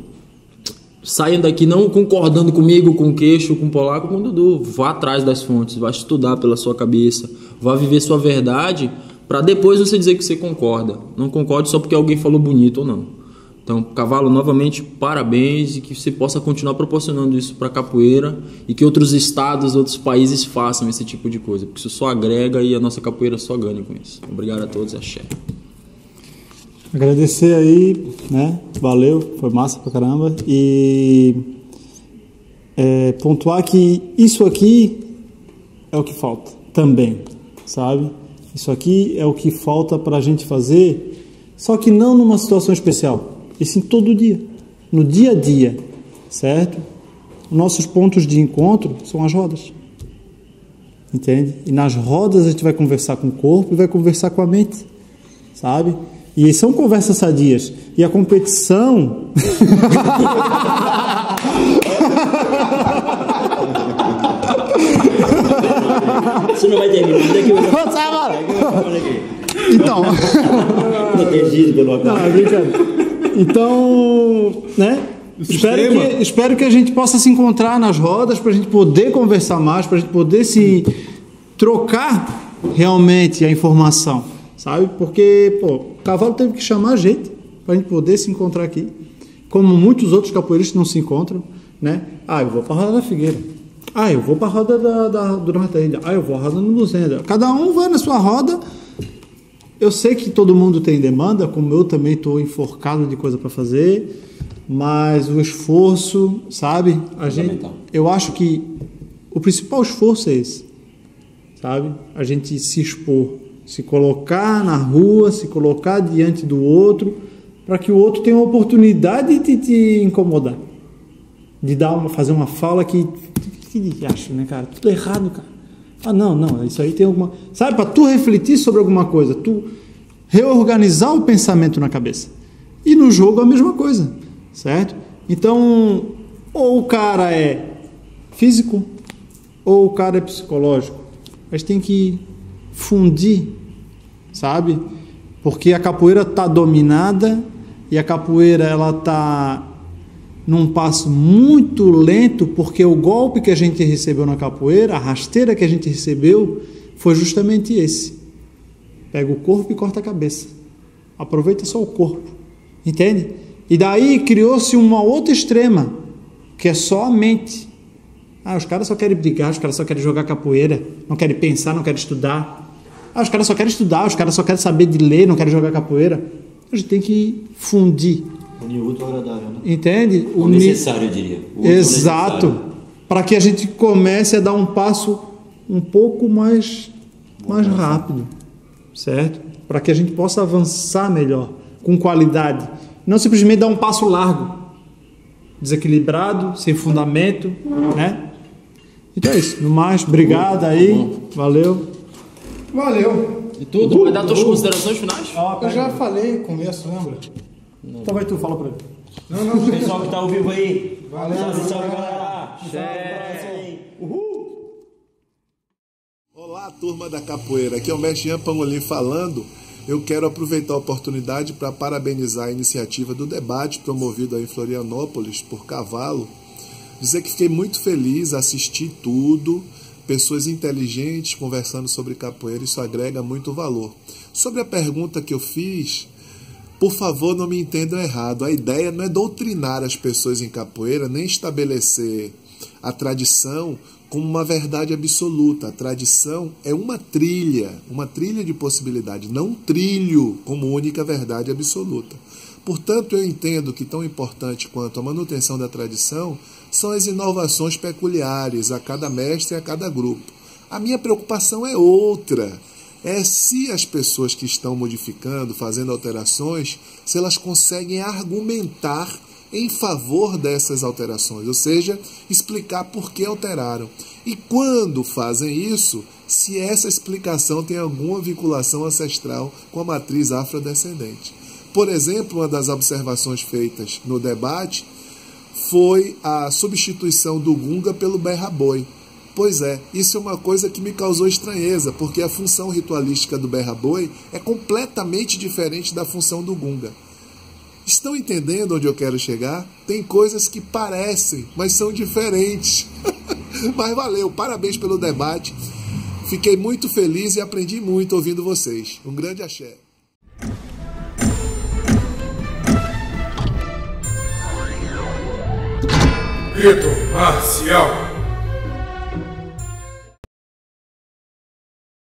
saiam daqui não concordando comigo, com o Queixo, com o Polaco, com o Dudu. Vá atrás das fontes, vá estudar pela sua cabeça, vá viver sua verdade, para depois você dizer que você concorda. Não concorde só porque alguém falou bonito ou não. Então, Cavalo, novamente, parabéns, e que você possa continuar proporcionando isso para a capoeira e que outros estados, outros países façam esse tipo de coisa, porque isso só agrega e a nossa capoeira só ganha com isso. Obrigado a todos e axé. Agradecer aí, né? Valeu, foi massa pra caramba. E pontuar que isso aqui é o que falta também, sabe? Isso aqui é o que falta pra gente fazer, só que não numa situação especial, e sim todo dia, no dia a dia, certo? Nossos pontos de encontro são as rodas, entende? E nas rodas a gente vai conversar com o corpo e vai conversar com a mente, sabe? E são conversas sadias. E a competição... Você não vai terminar. Sai agora! Então... Não, é brincadeira. Então, né? Espero que a gente possa se encontrar nas rodas para a gente poder conversar mais, para a gente poder se trocar realmente a informação, sabe? Porque, o Cavalo teve que chamar a gente para a gente poder se encontrar aqui, como muitos outros capoeiristas não se encontram, né? Eu vou para a roda da Figueira. Eu vou para a roda do Norte da Ilha. Eu vou à roda do Luzenda. Cada um vai na sua roda. Eu sei que todo mundo tem demanda, como eu também estou enforcado de coisa para fazer, mas o esforço, sabe? Eu acho que o principal esforço é esse, sabe? A gente se expor, se colocar na rua, se colocar diante do outro, para que o outro tenha uma oportunidade de te incomodar, de fazer uma fala que acha, né, cara? Tudo errado, cara. Não, isso aí tem alguma... Sabe, para tu refletir sobre alguma coisa, tu reorganizar o pensamento na cabeça. E no jogo a mesma coisa, certo? Então, ou o cara é físico, ou o cara é psicológico. A gente tem que fundir sabe? Porque a capoeira está dominada e a capoeira ela está num passo muito lento, porque o golpe que a gente recebeu na capoeira, a rasteira que a gente recebeu, foi justamente esse. Pega o corpo e corta a cabeça. Aproveita só o corpo. Entende? E daí criou-se uma outra extrema, que é só a mente. Os caras só querem brigar, os caras só querem jogar capoeira, não querem pensar, não querem estudar. Os caras só querem estudar, os caras só querem saber de ler, não querem jogar capoeira. A gente tem que fundir. Unir o útil ao agradável, né? Entende? O necessário, eu diria. Exato. Para que a gente comece a dar um passo um pouco mais rápido, certo? Para que a gente possa avançar melhor, com qualidade. Não simplesmente dar um passo largo, desequilibrado, sem fundamento, né? Então é isso. No mais, obrigado aí. Valeu. E tudo? Vai dar tuas considerações finais? Eu já falei no começo, lembra? Então vai tu, fala pra ele. Não. Pessoal que tá ao vivo aí. Valeu. Salve, galera. Olá, turma da capoeira. Aqui é o mestre Jean Pangolin falando. Eu quero aproveitar a oportunidade para parabenizar a iniciativa do debate promovido aí em Florianópolis por Cavalo. Dizer que fiquei muito feliz, assisti tudo, pessoas inteligentes conversando sobre capoeira, isso agrega muito valor. Sobre a pergunta que eu fiz, por favor, não me entendam errado. A ideia não é doutrinar as pessoas em capoeira, nem estabelecer a tradição como uma verdade absoluta. A tradição é uma trilha de possibilidade, não um trilho como única verdade absoluta. Portanto, eu entendo que tão importante quanto a manutenção da tradição são as inovações peculiares a cada mestre e a cada grupo. A minha preocupação é outra. É se as pessoas que estão modificando, fazendo alterações, se elas conseguem argumentar em favor dessas alterações, ou seja, explicar por que alteraram. E quando fazem isso, se essa explicação tem alguma vinculação ancestral com a matriz afrodescendente. Por exemplo, uma das observações feitas no debate foi a substituição do gunga pelo berra-boi. Pois é, isso é uma coisa que me causou estranheza, porque a função ritualística do berra-boi é completamente diferente da função do gunga. Estão entendendo onde eu quero chegar? Tem coisas que parecem, mas são diferentes. Mas valeu, parabéns pelo debate. Fiquei muito feliz e aprendi muito ouvindo vocês. Um grande axé. Grito marcial.